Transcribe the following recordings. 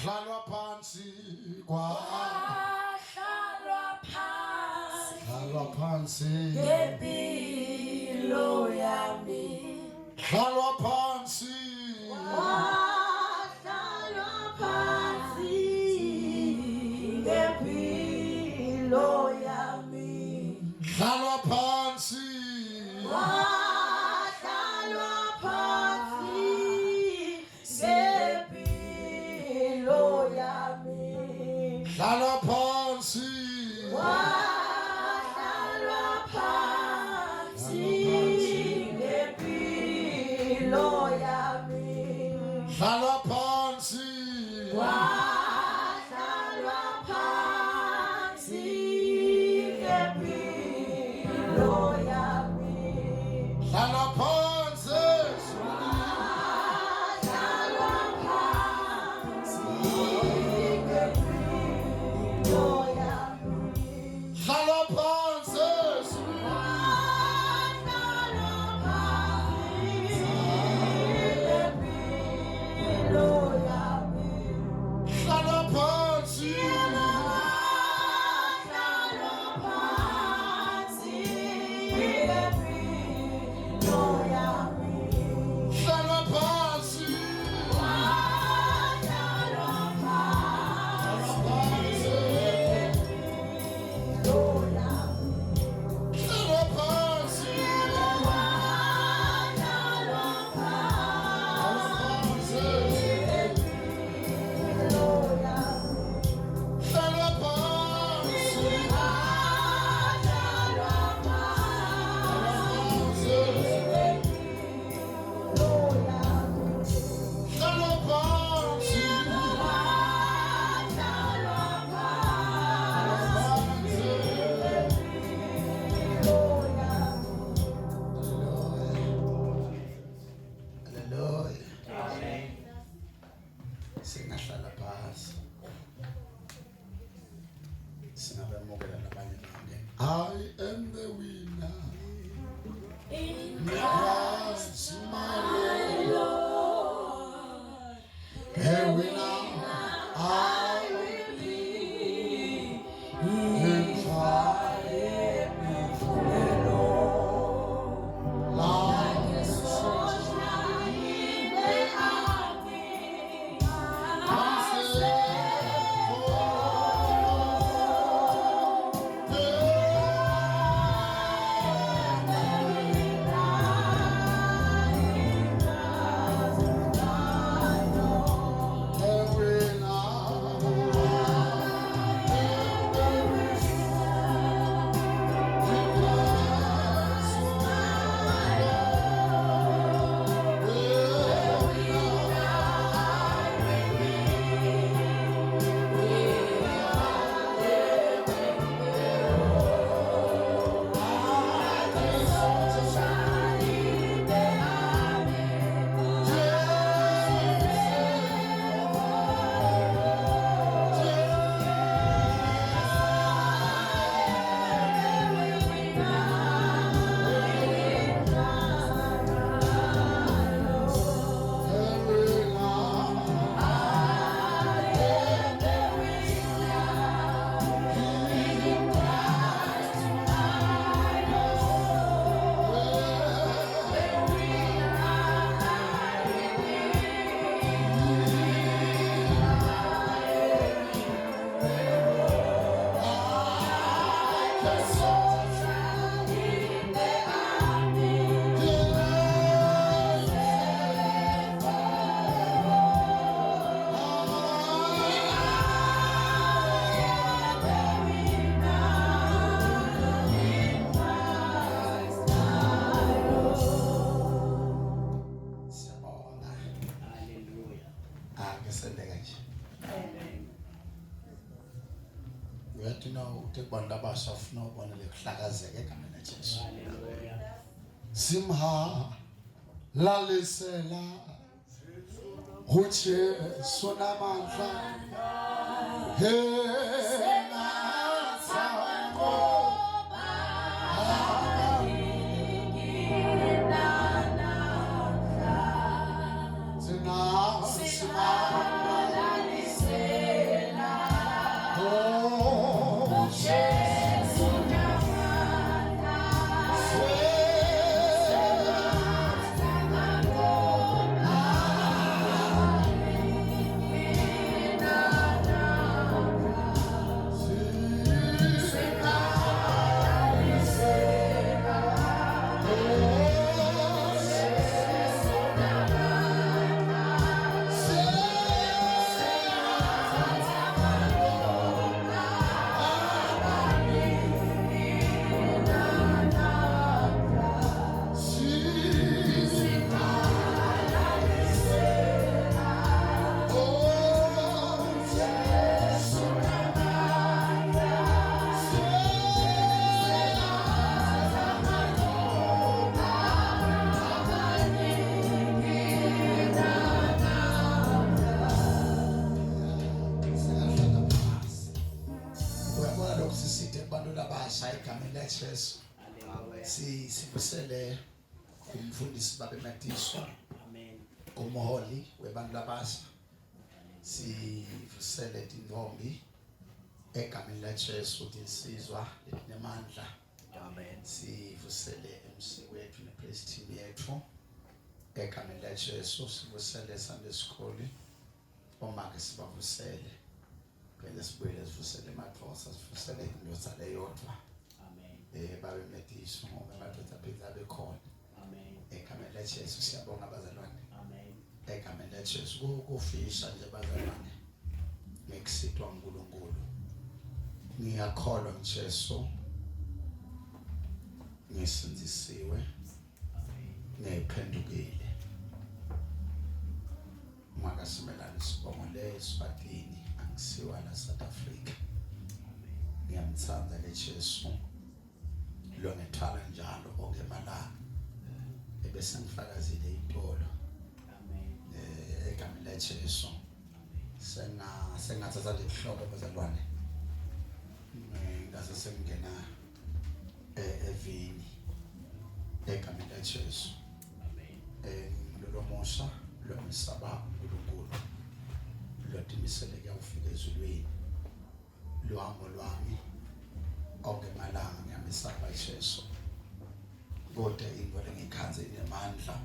hlalwa phansi hlalwa phansi ngempilo yami hlalwa phansi ngempilo yami hlalwa phansi hlalwa phansi ngempilo yami hlalwa phansi hlalwa phansi ngempilo yami hlalwa phansi hlalwa phansi hlalwa phansi hlalwa phansi hlalwa phansi hlalwa singahlala phansi singabemukela nabanye bonke. I am the winner In Christ my Lord, the winner I will be in fire before the Lord, like a soldier in the army. I stand for uyathi na uthi kubantu abasha ufuna ubona lekuhlakazeka egameni laJesu. Simha lalisela uJesu namandla Simha Jesu. Sibusele umfundisi babe Matiso. Amen. Umholi webantu labasha. Sivusele indongi egameni laJesu ukuthi isizwa nemandla. Amen. Sivusele MC wethu nepraise team yethu egameni laJesu. Sivusele Sunday school omake sibavusele. Phela sibuyele sivusele eMathosa sivusele indoda leyodwa. Amen. Babe Matiso ngoba amadoda phela bekhona. Amen. Egameni laJesu siyabonga abazalwane. Amen. Egameni laJesu kufisha nje bazalwane ngekusithwa uNkulunkulu. Ngiyakholwa ngeJesu ngisinzisiwe ngiphendukile makasimelana sibongo leSwatini angisiwa la South Africa. Ngiyamthanda leJesu lo ngithala njalo ongemalanga ebese ngifakazile Impilo. Egameni laJesu sengathatha lehlobo bazalwane ngase sengena evini egameni laJesu. Amen. Lo mosha lo misaba uNkulunkulu lo dimisele kuyafika ezulwini lo hambo lwami ongemalanga ngiyamesaba iJesu kodwa into lengikhanze inemandla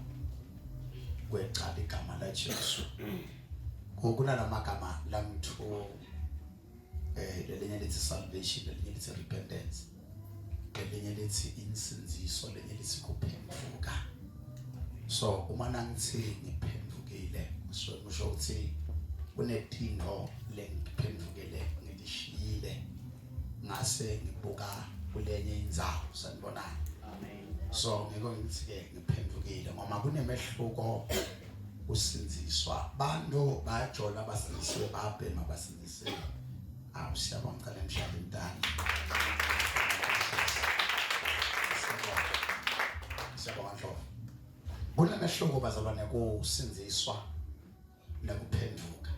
kwecala igama laJesu. Kunamagama lamthu lelinye lithi salvation, lelinye lithi repentance, lelinye lithi insinziso, lelinye lithi kuphenduka. So uma nangithi ngiphendukile ngisho ukuthi kunedingo lengiphendukele ngilishiyile ngase ngibuka kulenye indzawo sanibona. Amen. So ngeke ngithi ke ngiphendukile ngoba kunemehluko usinziswa bantu bayajola basinzisiwe babhema basinzisiwe. Siyabonga emhlabeni intana. Siyabonga nhlobo. Kunemehluko bazalwane kusinziswa nekuphenduka.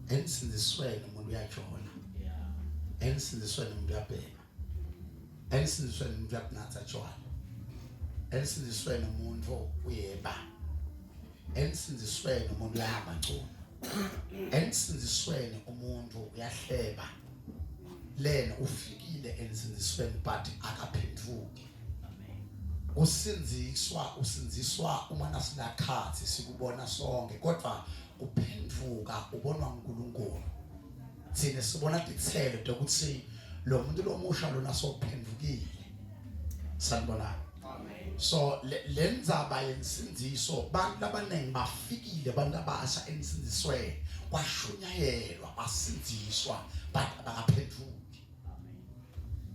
Ensinzisweni umuntu uyajola. Ensinzisweni umuntu uyabhema. Ensinzisweni umuntu uyakunatha tshwala. Ensinzisweni umuntu uyeba. Ensinzisweni umuntu uyahamba ngcono. Ensinzisweni umuntu uyahleba. Lena ufikile ensinzisweni but akaphenduki. Amen. Usinziswa uma nasilakhathi sikubona sonke kodwa kuphenduka ubonwa uNkulunkulu. Thina sibona dithele ukuthi lo muntu lomusha lona sophendukile. Sanibona. Amen. So lenzaba yensinziso bantu abanengi bafikile abantu abasha ensinzisweni kwashunyayelwa basinziswa but abakaphenduki. Amen.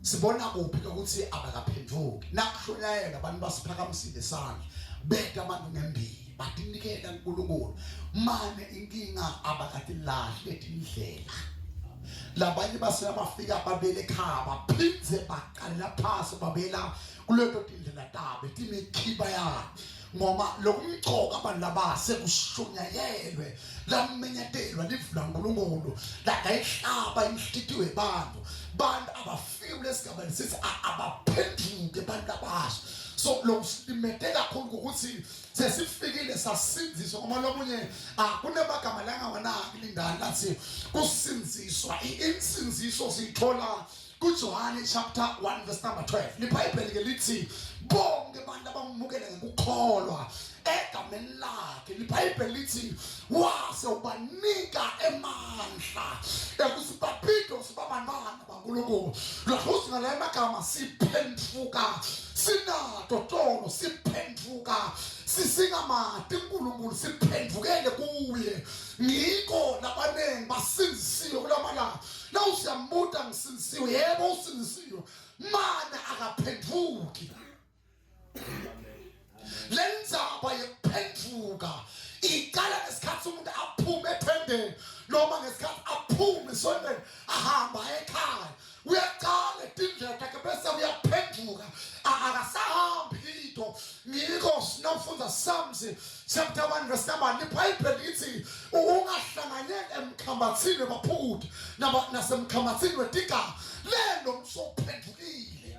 Sibona kuphi ukuthi abakaphenduki nakushunyayelwa abantu basiphakamisile isandla beka abantu ngembili batinikela uNkulunkulu mane inkinga abakatilahle indlela. Labanye basebafika babele ekhaya baphindze baqala phasi babela kuleto indlela tabe tinekhiba ya ngoba lokumcoka abantu labase kushunyayelwe lamenyetelwa livula uNkulunkulu la kayihlaba imhlitiwe bantu abafika lesigaba lesithi abaphenduke abantu abasha. So lo silimete kakhulu ukuthi sesifikile sasinziswa ngoba lomunye kunemagama la ngawanaki lindana lathi kusinziswa. Insinziso sithola kuJohane chapter 1 verse number 12. LiBhayibheli ke lithi bonke abantu abamukela ngokukholwa egameni lakhe. LiBhayibheli lithi wase ubanika emandla ekusibaphido sibabantwana baNkulunkulu. Lokho ngale magama siphenduka sinato tono siphenduka sisingamati uNkulunkulu siphendukele kuye. Ngiko labanengi basinzisiwe kulamala na usiyambuta ngisinzisiwe yebo usinzisiwe mana akaphenduki. Lenzaba yekuphenduka iqala ngesikhathi umuntu aphume ethendeni noma ngesikhathi aphume esondweni ahamba ekhaya uyaqala indlela yakhe bese uyaphenduka akasahambi into. Ngiko sinofunda Psalms chapter 1 verse number LiBhayibheli lithi ungahlanganyeli emkhambathini wabaphuti nasemkhambathini wetigaba lelo msophendukile.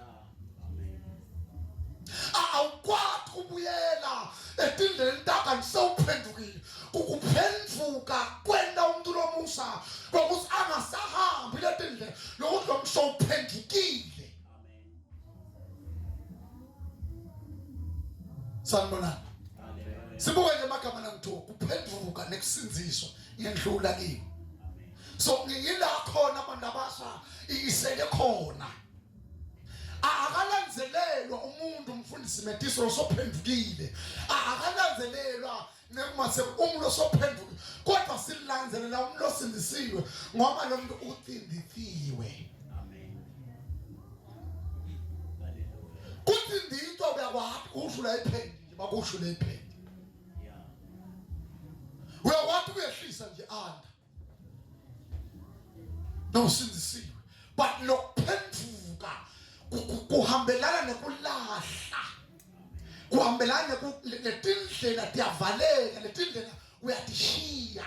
awukwazi kubuyela etindleni takho nisewuphendukile ukuphenduka kwenda umuntu lomusa ukuthi angasahambi letindlela lokuthi lo msewuphendukile. Sanibona. Sibuke nje amagama langithiwa kuphenduka nekusinziswa ngiyendlula kimi. So ngiyila khona abantu abasha isele khona. Akalanzelelwa umuntu umfundisi Metiso osophendukile. Akalanzelelwa nekumase umuntu osophendukile. Kodwa silanzelela umuntu osindisiwe ngoba lo muntu utindithiwe. Amen. Hallelujah. Kutinditwa uyakwazi ushula iphendi bakushula iphendi. Yeah. Uyakwazi uyehlisa nje anda. No sindisiwe. But lokuphenduka kuhambelana nekulahla, kuhambelana letindlela tiyavaleka, letindlela uyatishiya.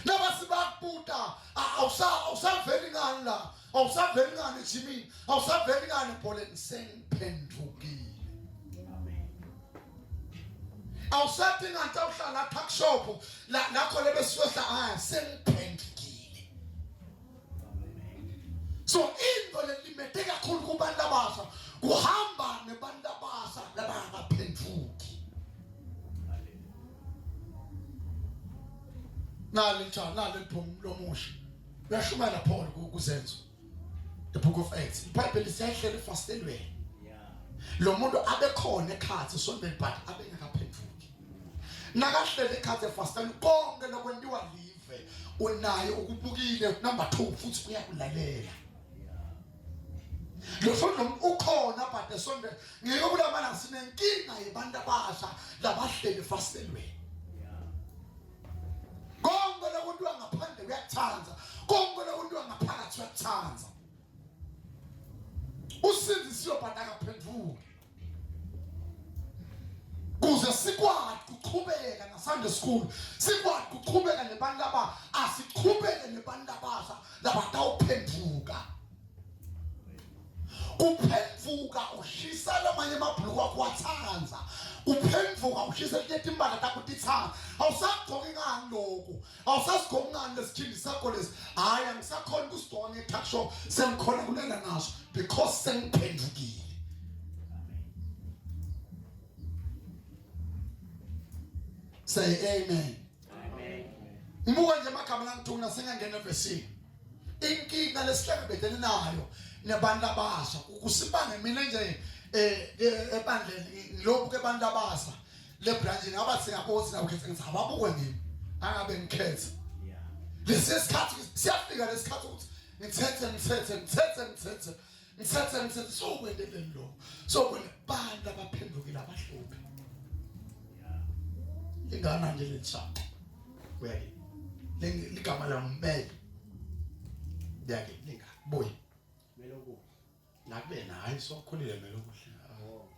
Nabasi bakubuta awusaveli ngani la, awusaveli ngani ejimini, awusaveli ngani ebholeni, sengiphendukile. Awusathi ngathi awuhlala tuck shop lakho lebesihla sengiphendukile. So into lelimete kakhulu kubantu abasha kuhamba nebantu abasha labangaphenduki. Nale phum lomushi uyashumela Paul kuzenzo the book of Acts. iBhayibheli siyahlele fastelweni. Lo muntu abekhona ekhathi sondweni but abengakaphenduki. Nakahlele ekhathi fastani konke lokwenziwa live unayo ukubukile number 2 futhi uyakulalela. Lo sonto ukhona but esonto ngeke kulamana sinenkinga yebantu abasha labahleli fastelweni. Konke lokwenziwa ngaphandle kuyathanza, konke lokwenziwa ngaphakathi kuyathanza. Usindisiwe but akaphenduki. Kuze sikwazi ukuqhubeka na Sunday school, sikwazi ukuqhubeka nebantu laba, asiqhubeke nebantu abasha labatawuphenduka. Kuphenduka ushisa lamanye amabhuluku akho wathanza. Kuphenduka ushisa letimbala takho tithanza. Awusagcoki ngani lokho, awusasigcoki ngani lesikhindi sakho lesi. Hayi angisakhona ukusigcoka ngetuck shop, sengikhona kulela naso because sengiphendukile. Say amen. Amen. Ngibuka nje amagama langithuna sengangena evesini. Inkinga lesihlangabezene nayo nabantu abasha ukusibange mina nje ebandleni lokho kebantu abasha le branch ngabathi ngabona na ukhethe ngithi ababuke ngimi angabe ngikhethe. Yeah. Lesikhathi siyafika lesikhathi ukuthi ngithethe so kwendeleni lo. So kwena bantu abaphendukile abahluphi. Lingana nje lechapha. Uyake. Ligama la mbele. Yake linga. Boy. Meloku. Nakube nayi sokhulile meloku. Oh.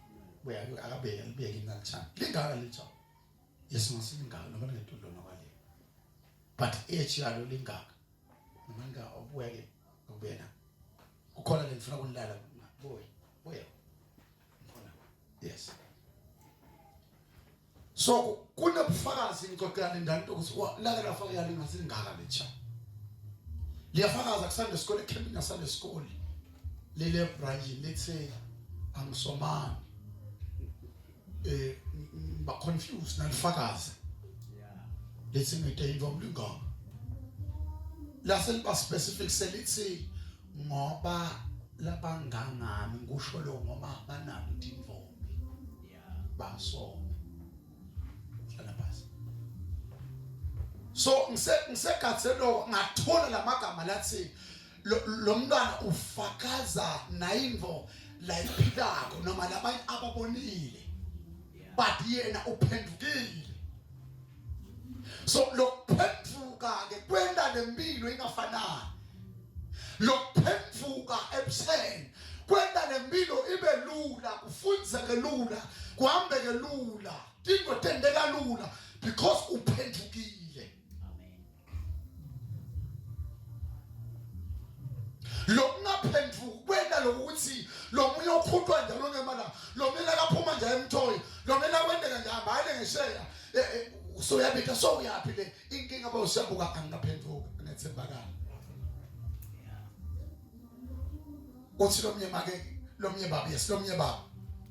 Uyake akabe libeke nalithanda. Lingaka lechapha. Yesingasilingaka noma ngetulo nokwale. But age yalo lingaka. Nomanga obuyake ubena. Ukhona lengifuna kunilala boy. Boy. Ngifuna. Yes. So kunobufakazi ngixoxelana ndani ukuthi la lafaka yali ngasingaka lecha. Liyafakaza kusande school ecamping nasande school. Lele branch lethe angisomani. Ba confused nalifakaza. Yeah. Lethe ngite imvomlingaka. La selba specific selithi ngoba labangangami ngisho lo ngoba banalo imvombi. Yeah. Basoma. So ngisekhathelo ngathola lamagama lathi lo mntwana ufakaza naimvo la iphilako noma labanye ababonile but yena uphendukile. So lokuphenduka ke kwenda lempilo ingafanani. Lokuphenduka ebutheni kwenda lempilo ibe lula, kufundzeke lula, kuhambeke lula, into tendeka lula because uphendukile. Amen. lokungaphendvuki kwenda lokuthi lo munye ukhutwa njalo ngemala lo mina kaphuma nje emthoyi lo mina kwendeka nje hambane ngesheya usoyabita so uyapi le inkinga bawusabuka angaphendvuka nethembakala uthi lo mnye baba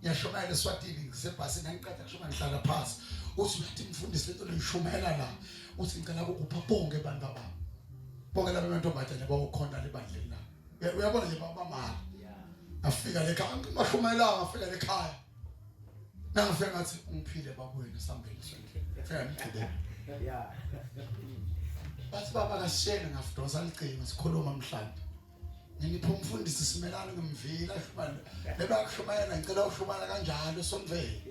ngiyashumayela eSwatini ngisebhasini ngiqeda kushuma ngihlala phansi uthi uyathi mfundisi lento leyishumayela la uthi ngicela ukupha bonke abantu ababo bonke labo bantu abadala bawukhona lebandleni la uyabona nje baba mama afika lekhaya ngimashumayela ngafika lekhaya nangifika ngathi ungiphile babuyena sambeni fika ngigcine bathi baba kasishene ngafudosa licingo sikhuluma mhlawumbe ngipho umfundisi simelana ngemvila shumana leba kushumayela ngicela ushumana kanjalo somvele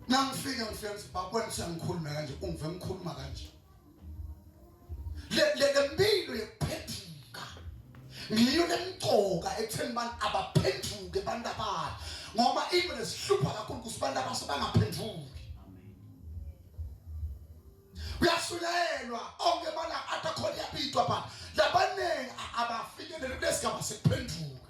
nangifika babona sengikhuluma kanje ungive ngikhuluma kanje le mpilo yekuphenduka ngiyo lemcoka ekutheni abantu abaphenduke abantu abala ngoba into lesihlupha kakhulu kusibantu abasebangaphenduki uyasuyelwa onke bana atakhona yapitwa pha labanenge abafikelele kulesigaba sekuphenduka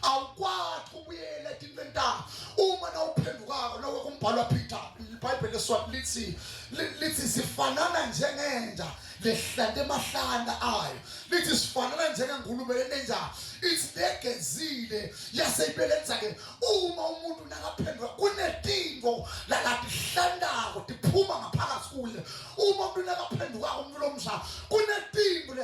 awukwathi ubuyele tinventa uma na uphendukako lokho kumbhalwa Peter iBhayibheli leSwati lithi sifanana njengenja lehlande emahlanda ayo lithi sifanana njengengulube lenenja ithi legezile yaseyibelenza ke uma umuntu nakaphenduka kunetingo lakatihlandako tiphuma ngaphakathi kuye uma umuntu nakaphenduka umvulo omsha kunetingo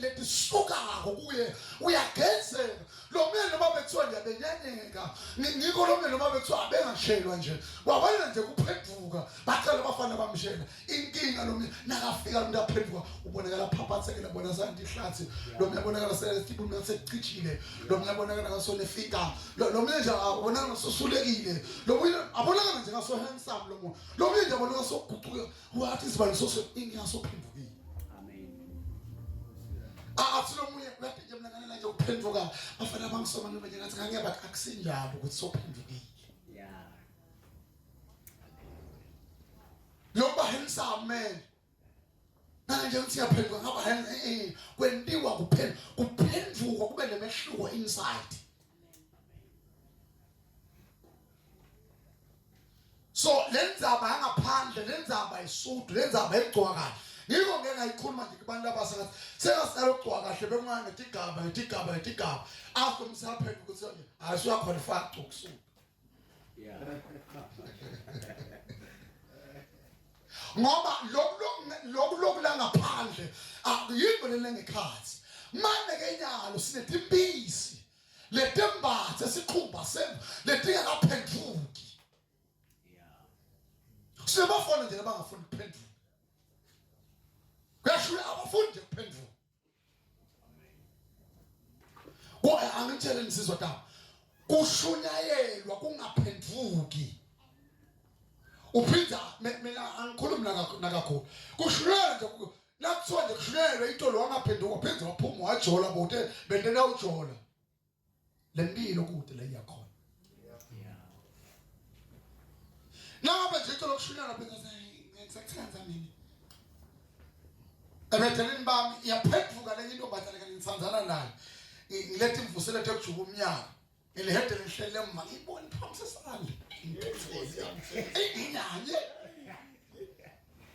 letisukako kuye uyagezeka lo mene noma bethiwa ngiyabenyanyeka ngiko lo mene noma bethiwa abengashelwa nje wabona nje kuphenduka bacela bafana bamshela inkinga lo mene nakafika umuntu aphenduka ubonakala phaphathekela bona santi ihlathi lo mene ubonakala selesibu nasecichile lo mene ubonakala ngasone fika lo mene nje abonakala ngasosulekile lo mene abonakala nje ngaso handsome lo mene nje abonakala soguquka wathi isibani inkinga sophendukile athi lo munye uyaphinda mnakana nje ukuphenduka bafana bangisoma nje ngathi ngeke bathi akusinjalo ukuthi sophendukile lo bahensa man manje uthi yaphenduka ngaba kwentiwa kuphenduka kube nemehluko inside so lenzaba ngaphandle lenzaba isudi lenzaba egcoka kahle ngiko ngeke ngayikhuluma nje kubantu abasakathi sengasala ukugcoka kahle bekungana ngetigaba after umsaphenduka ukuthi nje ayisuya qualify ukusuka ngoba lokhu la ngaphandle akuyinto lengekhathi manje kenyalo sinetimpisi letembathe siqhubha semva letingakaphenduki sinabafana nje abangafuni ukuphenduka kuyashula abafundi ukuphenduka ngoba angitshele nisizwa taba kushunyayelwa kungaphenduki uphinda mina angikhulumi nakakhulu kushunyayelwa nje nakuthiwa nje kushunyayelwa into lo wangaphenduka uphinda waphuma wajola bote bendela ujola lempilo kude la iyakhona naba nje into lokushunyayelwa phela ngisakuthanza mina ebetheleni bami iyaphenduka lenye intombathana ke ngitsandzana nayo ngilethe imvusela ekujuba umnyaka ngilihede lihlele emva ngibona phambi sesandla ingiyanye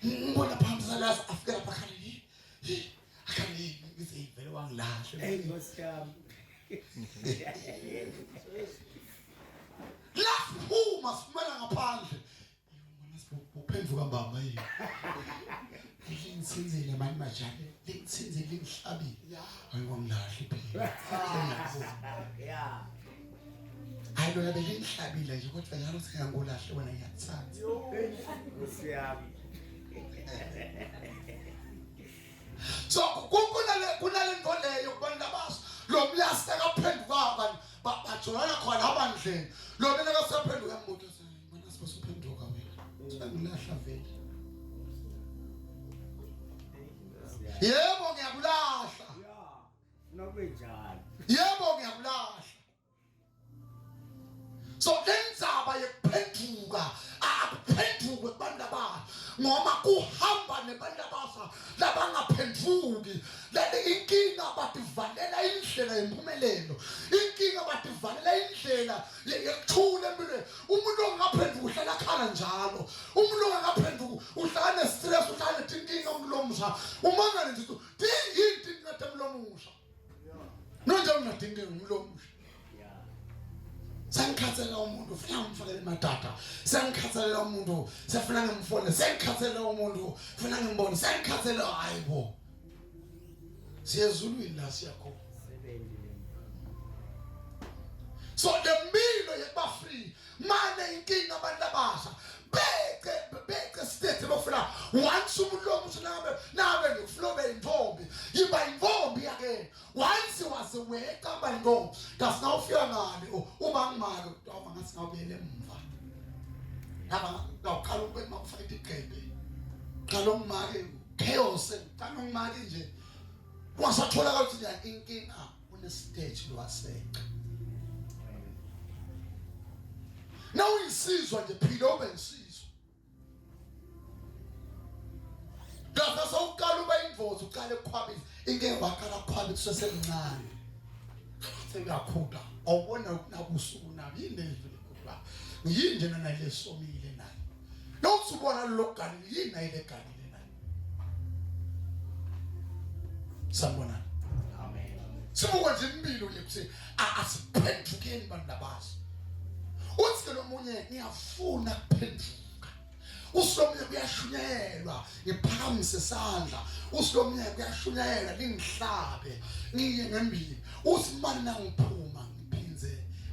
ngibona phambi salaza afika lapha khali ngizivele wangilahle ngosiyami laphuma sifumana ngaphandle uphenduka mbamba yini ngitsinzile manje majane ngitsinzile ngihlabile hayi wangilahle phela hayi lo yabe ngihlabile nje kodwa njalo singangolahle wena ngiyathatha ngosiyami so kunale nto leyo kubantu abaso lo myasi akaphenduka bajolana khona abandleni lo mina kasaphenduka emoto mina sibasuphenduka wena ngilahla vele yebo ngiyakulahla nokunjalo yebo ngiyakulahla so lenzaba yekuphenduka akuphenduke kubantu ababo ngoba kuhamba nebantu abasha labangaphendvuki lale inkinga bativalela indlela yempumelelo inkinga bativalela indlela yekuthula empilweni umuntu ongaphendvuki uhlala khala njalo umuntu ongaphendvuki uhlala nestress uhlala netinkinga umlomsha umangane nje dingi inkinga temlomusha nonje ungadingi umlomusha sengikhathalela umuntu ufuna ngimfakele emadata sengikhathalela umuntu sefuna ngimfone sengikhathalela umuntu ufuna ngimbone sengikhathalela hayibo siyezulwini la siyakho so lempilo yekuba free mane inkinga abantu abasha beke state bofuna once umuntu lomusha nabe ngiflobe intombi yiba intombi yake once wase weka ba intombi kasi nawufika ngani uma ngimali awuba ngathi ngawubuyele emva laba ngawukhala ukwenza ukufaka iqembe qala ngimake chaos qala ngimake nje wasathola ukuthi nje inkinga une stage lwaseka nawe insizwa nje phila ube insizwa Gasa sawuqala uba indvozo uqale ukukhwabisa inkinga waqala ukukhwabisa sesemncane sekuyakhula awubona ukunakusuku nabi yini endlule kuba yini nje nale somile nayo nokuthi ubona lokugani yini nayile ganile nayo sabona amen sibuka nje impilo yekuthi asiphendukeni bantu labasi uthi lo munye ngiyafuna ukuphenduka usilomunye kuyashunyelwa ngiphakamise isandla usilomunye kuyashunyelwa lingihlabe ngiye ngembili uthi manje nangiphuma ngiphinze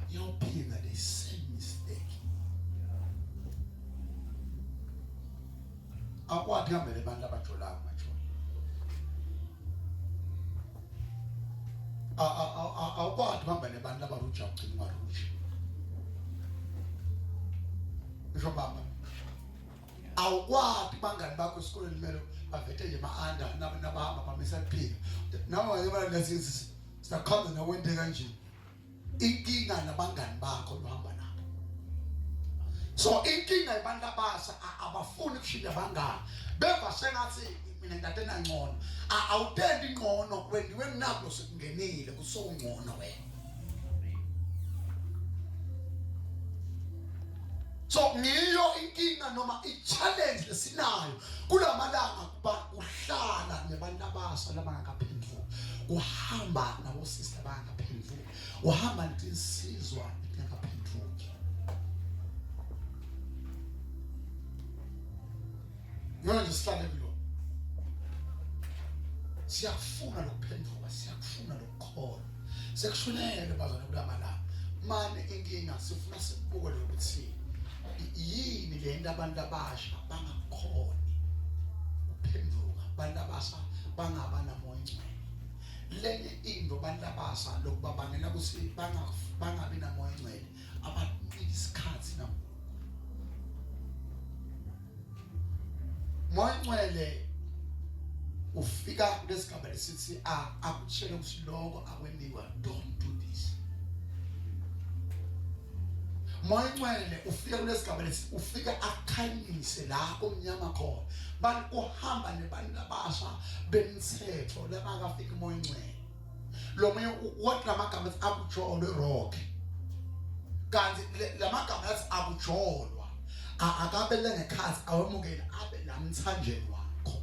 ngiyophinda the same mistake akwadi ngambele abantu abajolayo majoli akwadi ngambele abantu abaruja ugcina maruja njobaba awukwadi bangani bakho esikoleni melo bavethe nje ma-under nabahamba bamisa liphika nawe yabona lezi sizakhamba nawente kanje inkinga nabangani bakho lohamba nabo so inkinga yabantu abasha abafuni ukushinda abangani beva sengathi mina ngatena ngcono awutendi ngcono wendiwe nginakho sekungenile kusongcono wena so ngiyo inkinga noma i-challenge lesinayo kulamalanga kuba uhlala nebantu abasha labangakaphendvuki uhamba nabo sister abangakaphendvuki uhamba netinsizwa ezingakaphendvuki ngeke nje sihlale kulo siyafuna lokuphendvuka siyafuna lokukholwa sekushunele bazana kulamalanga mane inkinga sifuna sibuke ukuthi yini lento abantu abasha bangakhoni uphendvuka abantu abasha bangaba namoya ngcwele lenye into abantu abasha lokuba bangena ukuthi bangabi namoya ngcwele abaniki isikhathi na moya ngcwele ufika kulesigaba lesithi akutshela ukuthi lokho akwendiwa don't do this moya ngcwele ufika kulesigaba lesi ufika akhanyise la omnyama khona bantu uhamba nebantu abasha bemthetho labangafika moya ngcwele lo moya what lamagama athi akujolo rock kanti lamagama athi akujolwa akabe lengekhathi awemukela abe lamthanjeni wakho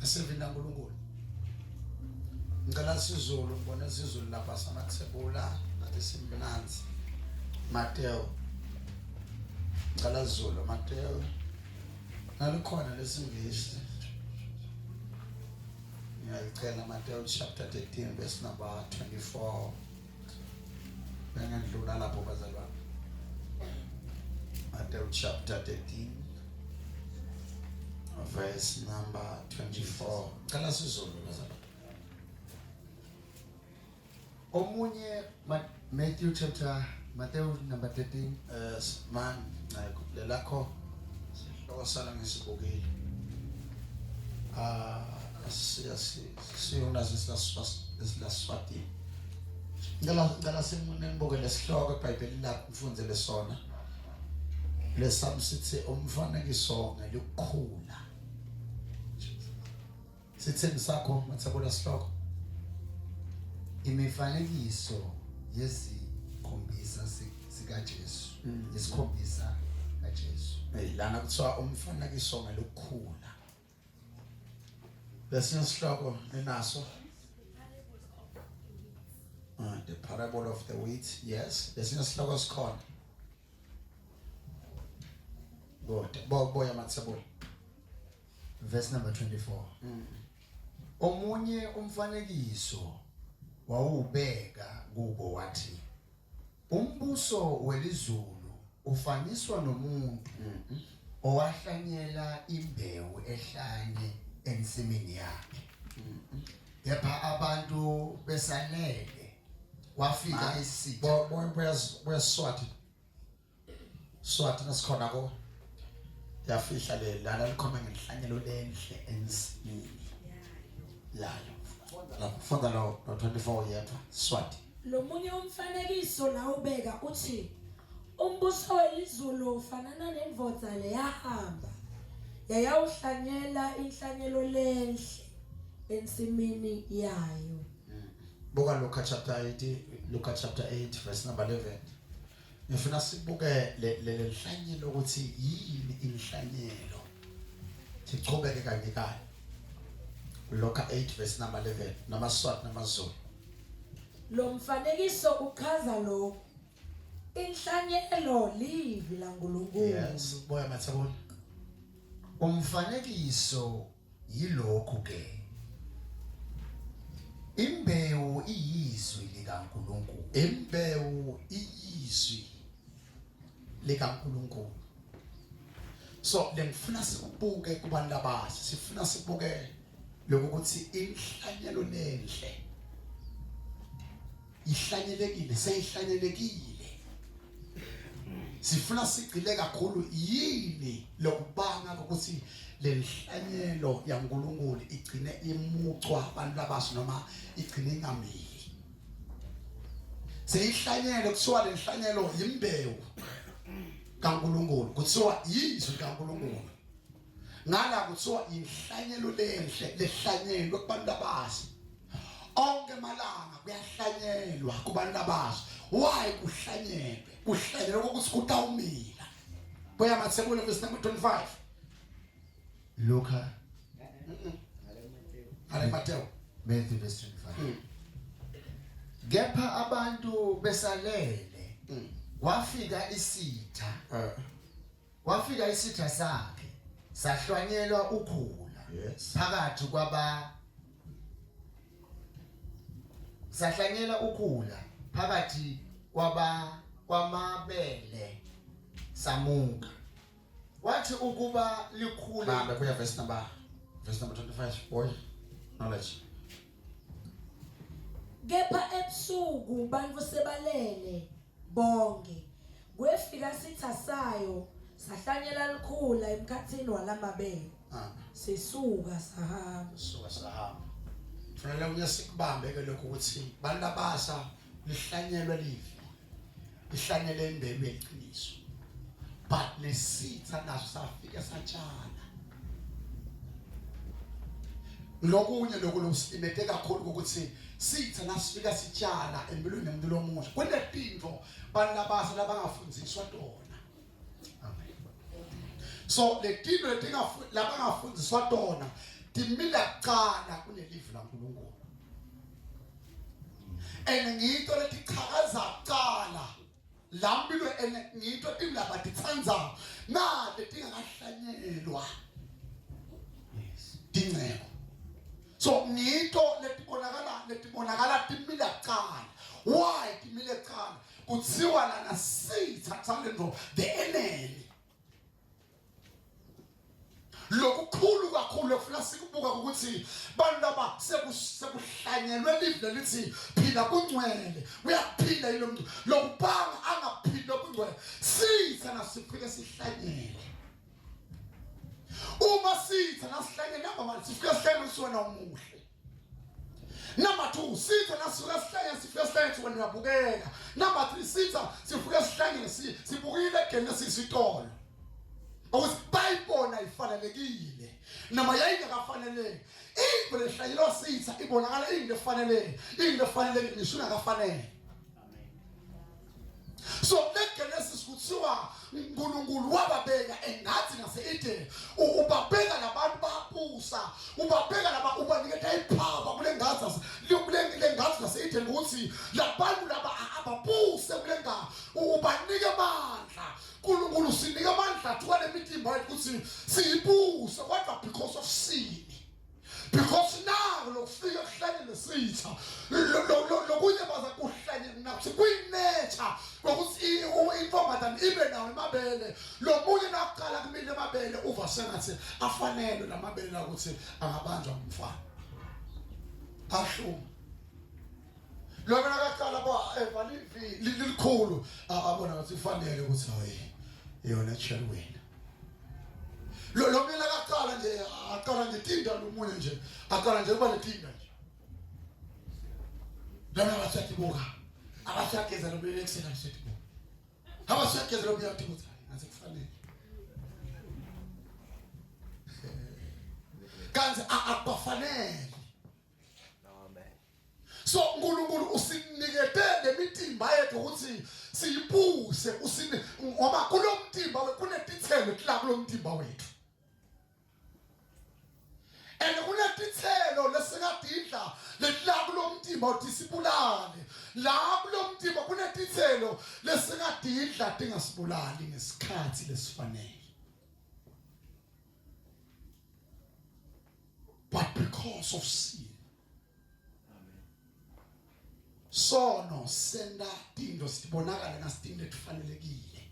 asevina uNkulunkulu ngicela sizulu ngibona sizulu lapha samathebula Simnanzi Mateo ngala Zulu Mateo nalikhona lesingisi ngiyacela Mateo chapter 13 verse number 24 bengandlula lapho bazalwane Mateo chapter 13 verse number 24 ngala sizulu bazalwane omunye Matthew number 13 man lelakho sihlosana ngesibukeli siyona sesilaswati ngala simune ngibukele sihloko eBhayibhelini lapho mfundzele sona lesam sithi umfanekiso ngelikhula sithini sakho mathebula sihloko imifanekiso yesikhombisa sika Jesu yesikhombisa kaJesu lana kuthiwa umfanekiso ngelikhula lesinye sihloko ninaso the parable of the wheat yes lesinye sihloko sikhona good boya mathebula verse number 24 omunye umfanekiso wawubeka kubo wathi umbuso welizulu ufaniswa nomuntu owahlanyela imbewu ehlanye ensimini yakhe kepha abantu besalele wafika isitha where's Swati nasikhona ko yafihla le lana likhoma ngenhlanyelo lenhle ensimini yayo funda lo 24 yepha Swati lo munye umfanekiso la ubeka uthi umbuso welizulu ufanana nemvodza leyahamba yayawuhlanyela inhlanyelo lenhle ensimini yayo. Buka Luka chapter 8 verse number 11 ngifuna sibuke le nhlanyelo ukuthi yini inhlanyelo sichobeke kanye kanye Luka 8 verse number 11 namaswati namazulu lo mfanekiso uchaza lo inhlanyelo livi laNkulunkulu. yes boya mathebula umfanekiso yilokhu ke imbewu iyizwi likaNkulunkulu imbewu iyizwi likaNkulunkulu so lengifuna sibuke kubantu abasha sifuna sibuke lokuthi inhlanyelo lenhle ihlanyelekile seyihlanyelekile sifuna sigcile kakhulu yini lokubanga ukuthi lenhlanyelo yaNkulunkulu igcine imucwa abantu abasha noma igcine ingamili seyihlanyelo kuthiwa lenhlanyelo imbewu kaNkulunkulu kuthiwa yizwi kaNkulunkulu ngala kuthiwa inhlanyelo lenhle lehlanyelwe kubantu abasha onke malanga kuyahlanyelwa kubantu abasha why kuhlanyelwe ukuthi kutawumila boya mathebula verse number 25 Luka ale Matthew Matthew verse 25 kepha abantu besalele wafika isitha sakhe sahlwanyelwa ukhula yes phakathi sahlanyela ukhula phakathi kwamabele samuka wathi ukuba likhule bambe kuya verse number 25 boy knowledge Kepha ebusuku bantu sebalele bonke kwefika sitha sayo sahlanyela likhula emkhathini walamabele sesuka sahamba fanele uyasikubambe ke lokho ukuthi bantu abasha lihlanyelwe livi lihlanyele imbewu yeqiniso but nesitha naso safika satshala lokunye lokulosimete kakhulu ukuthi sitha nasifika sitshala empilweni yomuntu lomusha kunetinto bantu abasha labangafundiswa tona amen so le tinto labangafundiswa tona timila kuqala kunelivi laNkulunkulu ngito letiqhakaza kuqala lampilo ngito indaba ditsanza na letingakahlanyelwa yes dinqeko so ngito letibonakala timila kuqala why timile kuqala kuthiwa lana sitha talento the enemy lokukhulu kakhulu efuna sikubuka ukuthi bantu aba sekuhlanyelwe live lithi phila kungcwele uyaphinda yilo muntu lokubanga angaphindi kungcwele sitha nasifike sihlanyele uma sitha nasihlanyele noma sifike sihlanyele sona umuhle number 2 sitha nasifike sihlanyele sifike sihlanyele wena uyabukeka number 3 sitha sifike sihlanyele sibukile gene sisitolo bayibona ifanelekile noma yayingakafaneleki into lehlanyelwa sitha ibonakala into efaneleke ngisho ingakafanele. So leGenesis kuthiwa uNkulunkulu wababeka engathi nase-Eden ubabeka labantu babusa ubabeka laba ubaniketa ipower kule ngazi nase-Eden ukuthi labantu laba ababuse kule ngazi ubanike amandla. uNkulunkulu sinike amandla kwale mitimba yethu ukuthi siyibuse kodwa because of sin. Because now lokufika kuhlanyele sitha lokunye baza kuhlanyela nakuthi kuyinature ukuthi intombazane ibe nawo emabele lo munye nakuqala kumile emabele uva sengathi afanele lamabele la ukuthi angabanjwa ngumfana ahluma lo mina kaqala ba evalivi lilikhulu abona ukuthi ufanele ukuthi hayi yona chelwena lo mina aqala nje tinda lo munye nje aqala nje kuba letinda nje lana abasathi boka abashakeza lo bele eksena sithi boka abashakeza lo biyathi ukuthi ngase kufanele kanti akufanele. So uNkulunkulu usinikete lemitimba yethu ukuthi siyibuse ngoba kulo mtimba kunetithelo kula kulo mtimba wethu. And kunetithelo lesingadidla letla kulo mtimba uthi sibulale. La kulo mtimba kunetithelo lesingadidla tingasibulali ngesikhathi lesifanele. But because of sin, sono senda tinto sibonakala ngasitinde tufanelekile.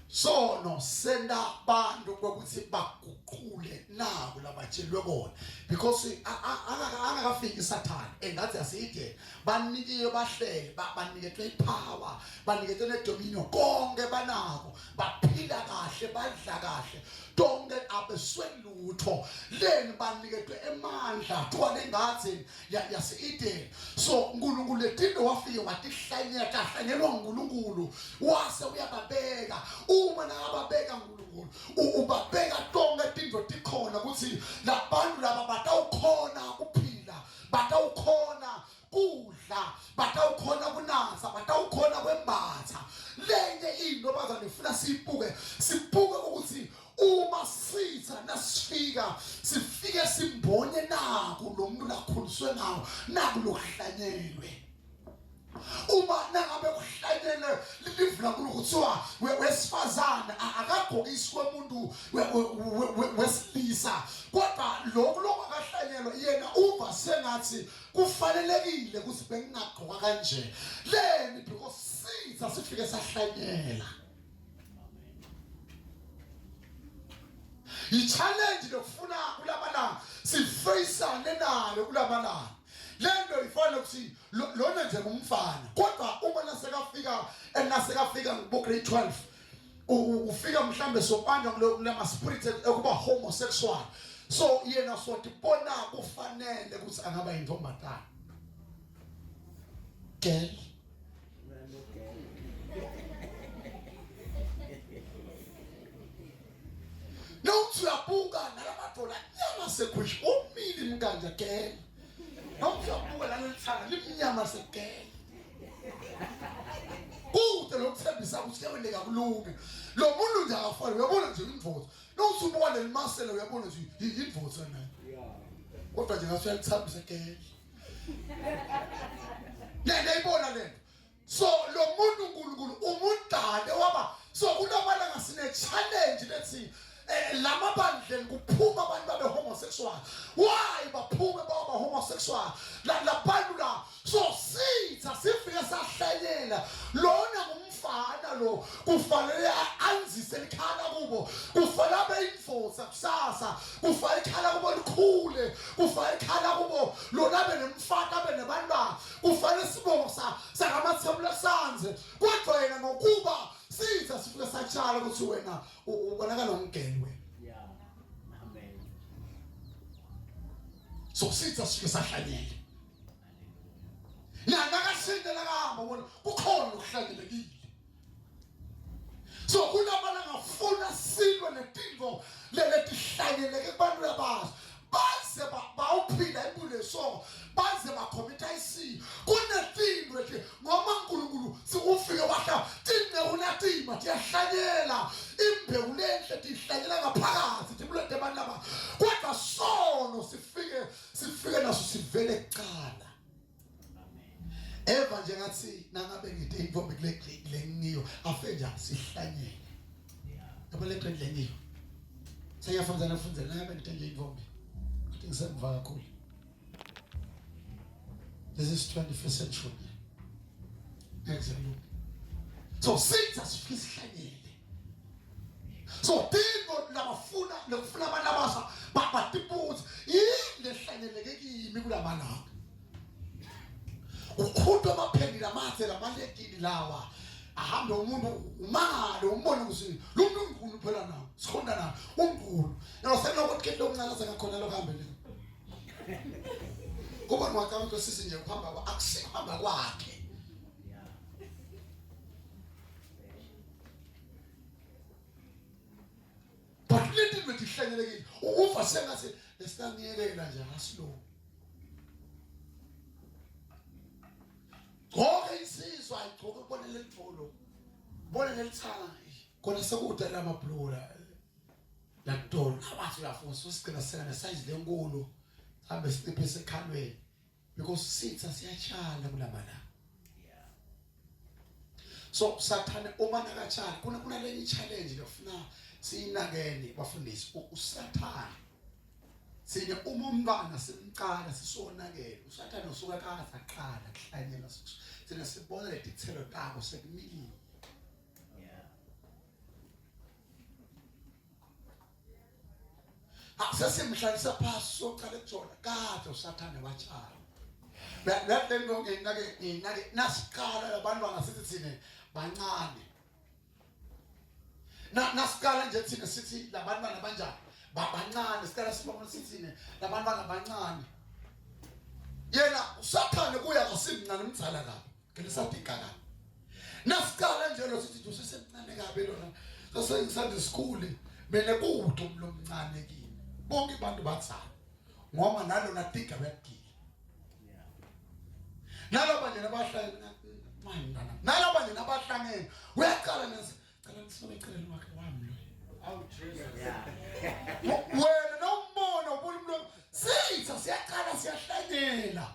Sono senda bantu ukuthi baguqule nabo labatshelwe kona because angakafiki isathana engathi aside banikiwe bahlele baniketwe ipower baniketwe nedominion konke banako baphila kahle badla kahle donke abeswelutho leni baniketwe emandla twale ngathi yase-Eden. So uNkulunkulu letinde wafika watihlanyelwa uNkulunkulu wase uyababeka uma nababeka uNkulunkulu ubabeka tonke tinto tikhona ukuthi labantu laba batawukhona kuphila batawukhona kudla batawukhona kunasa batawukhona kwembatha lenye into bazanifuna sibuke ukuthi uma sitha nasifika sifike simbonye naku lo muntu lakhuliswe ngawo naku lokuhlanyelwe. Uma nangabe kuhlanyelwe livula kuthiwa wesifazana akagqokisi komuntu wesilisa kodwa lokho akahlanyelwa yena uva sengathi kufanelekile ukuthi bengingagqoka kanje leni because sitha sifike sahlanyela. I-challenge lokufuna kulamalanga sifaceane nayo kulamalanga lento ifana ukuthi lona nje ngumfana kodwa uma nasekafika ngo grade 12 ufika mhlambe sobanjwa kulama spirit ekuba homosexual so yena sothi bona kufanele ukuthi angaba intombazana girl no uyabuka nalamadolo nyama sekhushi umili mkanja girl no uyabuka lalithanga limnyama segirl kude lokuthembisa ukuthi kuyawendeka kulunge lo muntu nje akafana uyabona nje imvozo no usubuka lelimasela uyabona nje imvozo nayo kodwa nje ngasuya lithambisa girl nayibona lento. So lo muntu uNkulunkulu umudale waba so kunamalanga sine challenge lethi lamabandleni kuphuma abantu babe homosexual. Why baphume baba homosexual labantu la so sitha sifike sahlanyela lona ngumfana lo kufanele anzise likhala kubo kufanele abe infosa kusasa kufanele ikhala kubo likhule kufanele ikhala kubo lona abe nemfana abe nebantwana kufanele sibongo sakamathebula sanze kodwa yena ngokuba sitha sifike satshala ukuthi wena ubonakala umgelwe. Amen. So sitha sifike sahlanyela nakasindela kahamba bona kukhona ukuhlanyelekile. So kunamalanga ufuna silwe netinto letihlanyeleke kubantu abazi baze bawuphila impilo yesongo baze bakhomita isimo kunetinto ethi ngoma uNkulunkulu sikufike wahlala tinne unatima tiyahlanyela imbewu lenhle tihlanyela ngaphakathi tibulete abantu laba kodwa sono sifike naso sivele ekuqala. Eva nje ngathi nangabe ngithe intombi kule ngiyo afe njani sihlanyele yabo le qedle ngiyo sayafundza nangabe ngithe nje intombi kuthi ngisemva kakhulu. This is 21st century. Exactly. So since asihlanyele. So dingo labafuna lokufuna abantu abasha batibuza yile hlanyeleke kimi kulamalanga. Ukhutwa amaphendi lamathe lamalekini lawa ahambe umuntu umangale umbone ukuthi lo muntu uNkulunkulu phela nawo sikhonda nawo uNkulunkulu yosena ukuthi ke lokuncane ngakhona lokuhambe le kuba ngwaqamto sisi nje ukuhamba kwa akusihamba kwakhe. But lethi bethi hlanyelekile uva sengathi lesinangiyekela nje asilo. Konke isizwe ayigcoke bonele lithulo bonele lithanga khona sekude lamabhlula la ntolo abathi uyafuza usigcina sena size lenkulu hambe siphe sekhalweni because sitha siyatshala kulamala. So sathane uma nakatshala kuna lenye challenge lofuna siyinakene bafundisi usathane sine uma umntwana simqala sisonakele usathane usuka kaza aqala kuhlanyela sina sibona le dithelo tako sekumilile. Asesimhlalisa phasi soqala ejona kade usathane watshala. Lapho ngeke nginake nasiqala labantu angasithi thina bancane. Nasiqala nje thina sithi labantwana banjani bancane sikala sibona sithi labantwana bancane. Yena usathane kuya ngasimncane umdzala kabi ngelisadika kabi. Nasiqala nje lo sithi usesemncane kabi lona sasengisanda school mina kude umlomncane kimi. Bonke abantu batsala ngoma nalo natika bayagila. Nalaba nje nabahlangene manje nalaba nje nabahlangene uyaqala nesi cala nisobecela wakhe wami lo. Oh Jesus. Wena nombono ubulumlo sitha siyaqala siyahlanyela.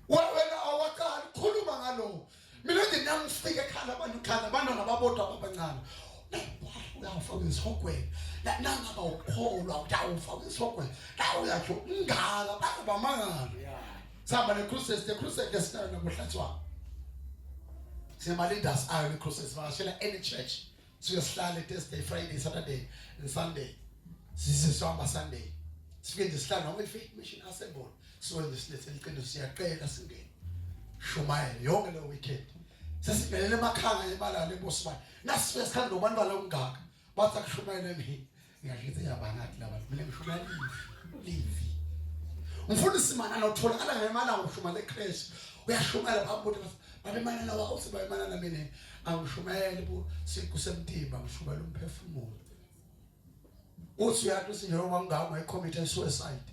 Wena awaqala khuluma ngalo. Mina nje nangifika ekhaya abantu nababodwa abancane. Uyafaka isihogweni nangaba ukholwa utawufaka isihogweni la uyasho ingaka bamangala. Samba le cruises the cruises lesina namuhlathwa sima leaders are the cruises vashela any church siyosihlala Thursday Friday Saturday and Sunday sisihamba Sunday sifike nje sihlala noma faith mission assemble so nje silethe iqiniso siyaqela singene shumayela yonke le weekend sesivelele emakhanga ebalala ebosibani nasifike sikhanda nobantu balokungaka bathi akushumayela emini ngiyadlize yabangathi laba mina ngishumayela livi ngifuna isimana notholakala ngemala ngishumela eChris uyashumela phambi babemana nawe uthi bayemana na mina angishumela bo sikusemtimba ngishumela umphefumulo uthi uyathi sinjengoba ngama icommit suicide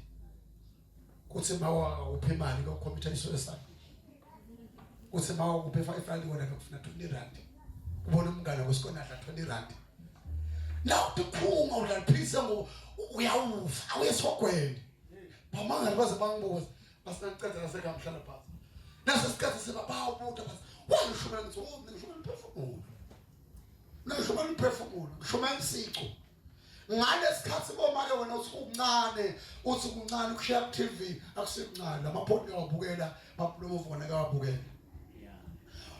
kuthi mawa uphe imali ko commit suicide uthi mawa uphe 5 rand wona kufuna 20 rand ubona umngane kwesikonadla 20 rand now tiphuma udlaphisa ngo uyawufa awesogwele bamangala baze bangibuza basinacela sekamhlala phansi nase sikhathi sebabawu buta bathi wangishumela ngithi mina ngishumela umphefumulo ngishumela umphefumulo ngishumela isicu ngale sikhathi bomake wena uthi ukuncane uthi kuncane ukushiya ku TV akusikuncane lamaphoto uyawabukela baphulo uvona kawabukela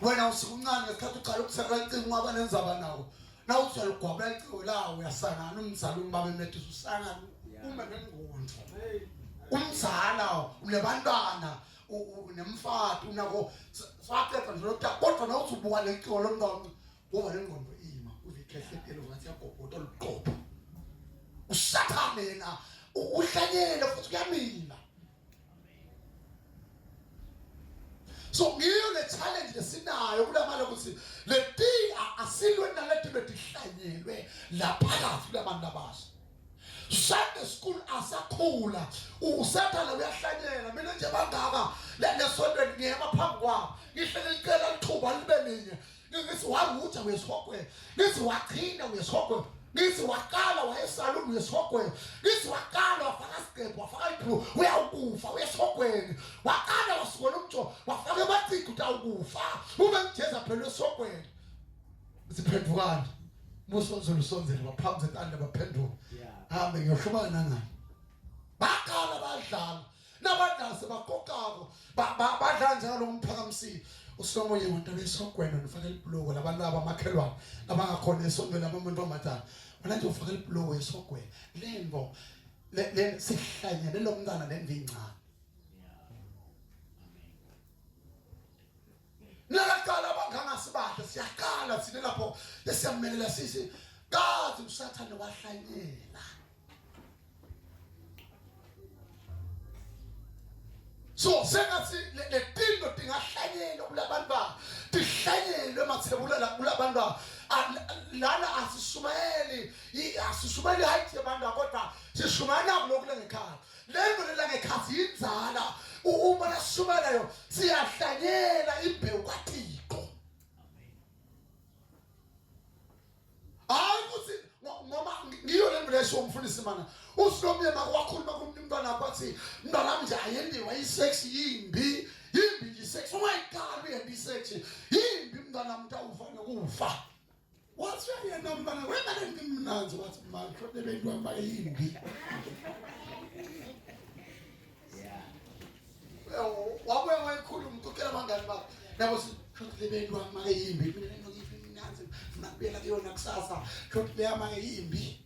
wena usikuncane ngesikhathi uqala ukusaka icingo ngaba nenzaba nawo na uthi uyagwabela icingo lawo uyasangana umzala umbabe emethisa usangana uma nengondlo umzala unebantwana unemfati unako swaqeda nje lokutha kodwa nawuthi ubuka lecingo lomntwana ngoba lengqondo ima uvikhehlekele ngathi yagobhoda oluqopha usathane na uhlanyele futhi kuyamila. So ngiyo le challenge lesinayo kulamalo ukuthi le thing asilwe nalethi betihlanyelwe laphakathi kwabantu abasha. Sunday school asakhula usathana uyahlanyela mina nje bangaka lesontweni ngiyema phambi kwabo ngihlele icela lithuba libe linye ngithi waruja wesihogwe ngithi waqhina wesihogwe ngithi waqala wayesaluni wesihogwe ngithi waqala wafaka isigqebho wafaka ibhlu uyawukufa wesihogweni waqala wasukona umjo wafaka emaciko utawukufa ube ngijeza phela esihogweni siphendukana musonzelo usonzelo baphambi zetanda baphenduka hambe ngiyohlumana nangani baqala badlala nabadlala sebaqokako badlala njalo ngomphakamisile usomoye wonke lesogwena nifaka ibhloko labantu abamakhelwane abangakhona esontweni abamuntu amadala wena nje ufaka ibhloko esogwena lembo le sihlanyele lomntana lemvincane nalaqala abangangasibahle siyaqala thina lapho lesiyamelela sisi kazi usathane wahlanyela so sengathi le tinto tingahlanyelwa kulabantu ba tihlanyelwe emathebula la kulabantu ba lana asishumayeli hayithi abantu kodwa sishumana kulokule ngekhaya lento lelangekhaya inzala uma lashumayelayo siyahlanyela imbewu kaThixo ukuthi ngoba ngiyo le mleso umfundisi mana uSilomye makwakhuluma kumntwana abathi mntwana nje ayendiwa isex yimbi nje sex ungayiqala uyendi sex yimbi mntwana mntawufa nokufa wathi yena mntwana wena ngimnanzi wathi manje kodwa bentwana bayimbi wabuye wayikhuluma ukukela abangani bakhe nabo kodwa bentwana bayimbi mina ngiyiphi mnanzi funa kubela kuyona kusasa kodwa leyama yimbi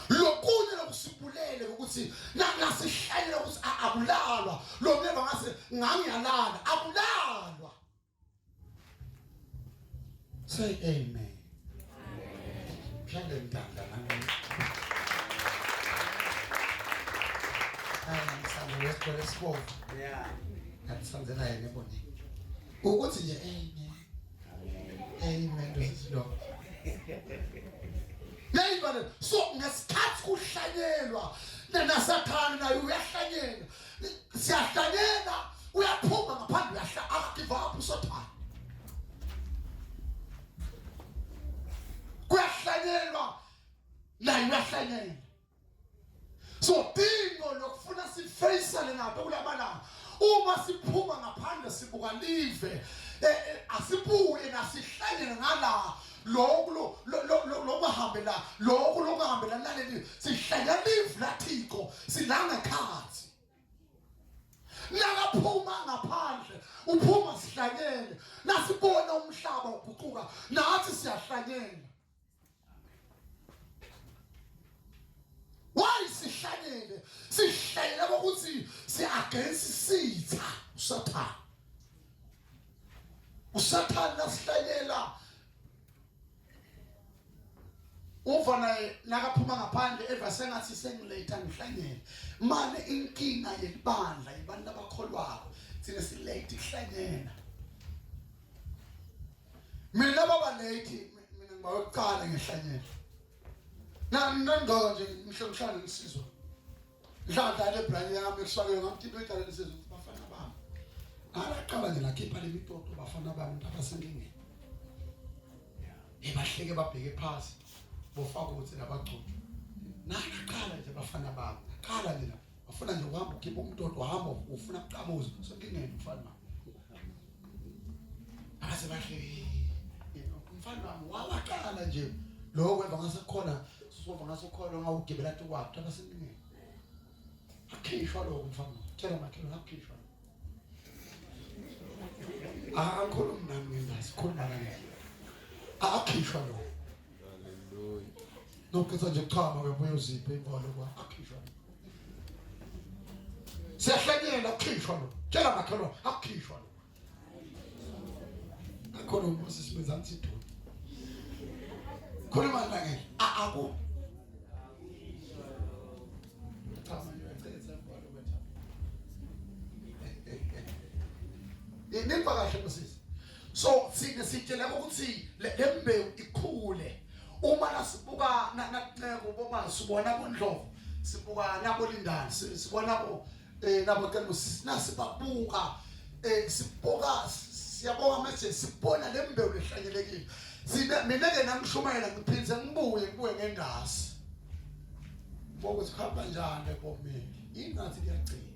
lokunye lokusibulele ukuthi nangasihlanyela ukuthi akulalwa lo meva ngase ngangiyalala akulalwa say amen mhlawumbe mntanda nami ngisambe wesikole esibovu ngathi naye neboni ukuthi nje amen ndosizilo Neighbor, so ngesikhathi kuhlanyelwa nasathana naye uyahlanyela siyahlanyela uyaphuma ngaphandle give up usathana kuyahlanyelwa naye uyahlanyela so dingo lokufuna sifaisale ngapha kulamalanga uma siphuma ngaphandle sibuka live asibuye nasihlanyele ngala lokungahambela naleli sihlanya live laThixo silanga khathi nakaphuma ngaphandle uphuma sihlanyele nasibona umhlaba uguquka nathi siyahlanyela why sihlanyele ukuthi against sitha usathana nasihlanyela uva naye nakaphuma ngaphandle evasengathi sengiletha ngihlanyele manje inkinga yelibandla ibantu abakholwako thina silate ihlanyela mina baba late mina ngibayokuqala ngihlanyela nangoba nje ngihlomhlane ngisizwa ngidlala ebrand yami ekuswakela ngamtiphetha lesizwe bafana bami alaqala nje lakhipha lemitoto bafana bami abasengingeni ebahleke babheke phansi bofaka ukuthi labagcotshwa naqala nje bafana bami qala nje bafuna nje uhamba ukhipha umtoto uhamba ufuna ukuqamuza sokingene mfana ase bahleke mfana wami waqala nje lokho emva ngasekhona sisova ngasekhona ngawugibela tukwaphi abasengingene akhishwa lokho mfana tshela makhelo akhishwa angikhulumi nami ngasikhuluma naye akhishwa lokho haleluya nokuthatha nje chama bebuye uziphe imvalo kwa akhishwa siyahlanyela akhishwa lokho tshela makhelo akhishwa lokho akhona uMoses benza sithuni khuluma naye aku chama ngiyacela imvalo kwethu nimba kahle Moses So sine sitshela ukuthi lembewu ikhule uma nasibuka nanceko boma sibona bondlovu sibuka nabo lindani sibona bo nabo kelo nasibabuka sibuka siyabonga manje sibona lembewu lehlanyelekile mina ke nangishumayela ngiphinze ngibuye ngendasi bokuthi khamba njani ebomeni ingathi liyagcina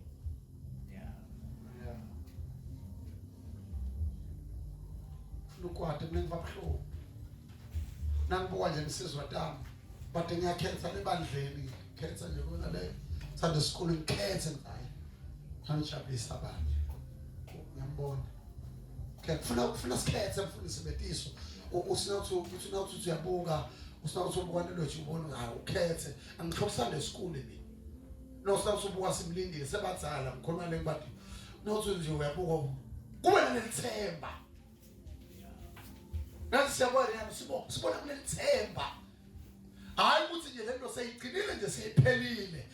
lukwade mina ngibabhlobo nangibuka nje insizwa tami but ngiyakhetha lebandleni khetha nje kona le Sunday school ngikhethe ngayo ngijabulisa abanye ngiyambona kufuna sikhethe mfundisi sebetiso usinawuthi uyabuka usinawuthi ubukwane lothi ubona hayi ukhethe angihlobo Sunday school mina no sinawuthi ubuka simlindile sebadzala ngikhona le bathi nothi nje uyabuka kube nelithemba nathi siyabona yami sibona kunelithemba hayi ukuthi nje lento seyigcinile nje seyiphelile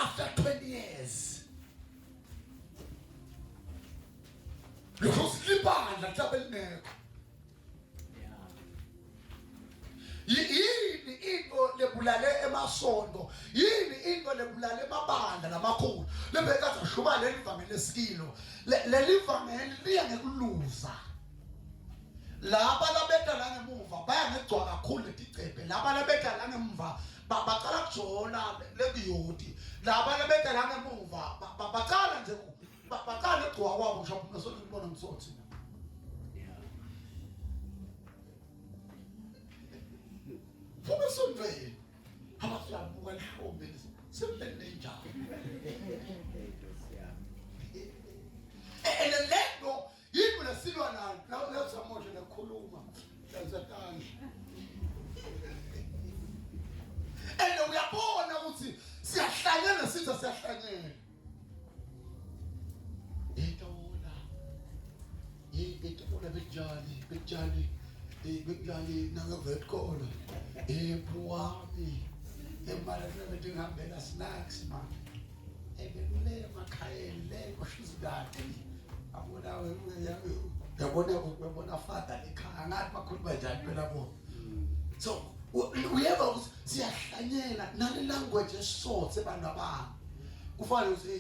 after 20 years lokusilibandla mhlawumbe yini into lebulale emasondo yini into lebulale emabandla lamakhulu lebeka zashuba lelivangeli lesikilo lelivangeli liya ngekuluza laba labeda la ngemuva baya ngegcwa kakhulu leticephe laba labeda la ngemuva baqala kujona lekuyoti laba labeda la ngemuva baqala nje baqala egcwa kwabo ngisho nasothi ngibona ngisothi Fuma sondweni abasabuka lihlombe sembele njalo lento yini lesilwa nalo la samoje lekhuluma yazatani uyabona ukuthi siyahlanyela siza siyahlanyela itola bejali nangavetkola epuwami emalana bedingambela snacks man ebelule makhayeni le koshizidati yabona father ekhaya ngathi bakhuluma njani phela bona so uyeba siyahlanyela nale language esisothe abantu abami kufanele ukuthi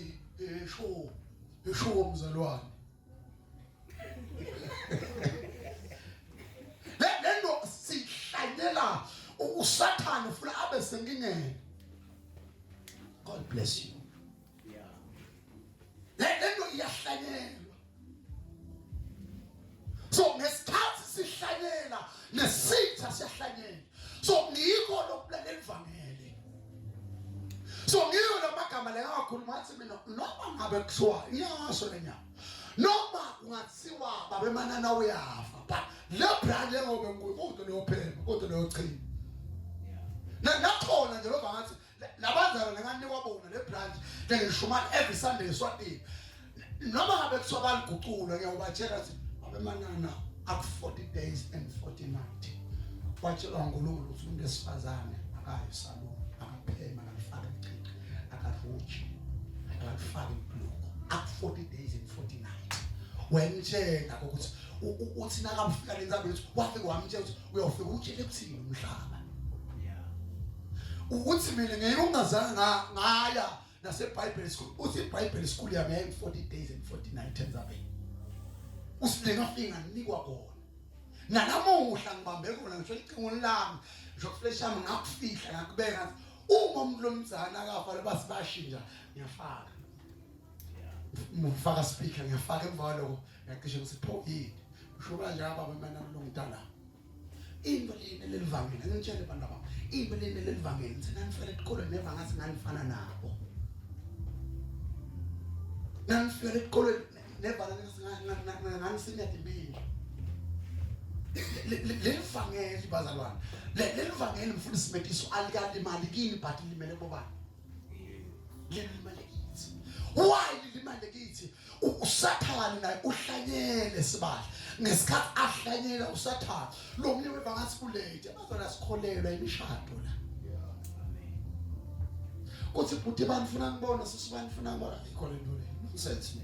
esho mzalwane lento sihlanyela usathane ufuna abe sengingene. God bless you. Lento iyahlanyelwa. So ngesikhathi sihlanyela nesitha siyahlanyela. So ngikho lokulalela ivangeli. So ngiyo lamagama la kakhuluma athi mina noma ngabe kuthiwa iyaso lenyama. Noma ungathiwa babemanana uyafa but le brand lengobe ngumuntu leyophela kodwa leyochina. Nakhona nje loba ngathi labazalwane nganikwa bona le branch ngishumana every Sunday eSwatini. Noma ngabe kuthiwa baligucula ngiyabatshela ukuthi babemanana up 40 days and 40 nights. Watshelwa nguNkulunkulu ukuthi umuntu esifazane akayi salon akaphema akafaka ichicha akaruchi akafaka ibhloko up 40 days and 40 nights. Wengitshela ukuthi uthi nakamfika lenzambe ukuthi wafika wamtshela ukuthi uyofika utshele kuthini umhlaba. Uthi mina ngiyongazanga ngaya naseBible school uthi iBible school yami yayi 40 days and 40 nights enzabe. Usilenga finga nikwa kona. Nanamuhla ngibambe kona ngisho icingo lami ngisho flesh yami ngakufihla ngakubeka uma umuntu lomzana akafa basibashinja ngiyafaka. Ngifaka speaker ngiyafaka emva lokho ngiyaqisha ukuthi pho yini. Ushoba nje aba bemana longdala. Into lelivangeli ngitshele abantu abami into lelivangeli thina ngifela esikole neva ngathi nganifana nabo ngifela esikole neva ngathi nganisinya dibini lelivangeli bazalwane lelivangeli mfundisi Metiso alikalimali kini but limele bobani limele kithi why limele kithi usathane naye uhlanyele sibali ngesikhathi ahlanyela usathane lo mnye weva ngathi kulate abazona sikholelwa imishado la kuthi buthi banifuna ngibona sisibani funa ngibona ikhole ntole sense me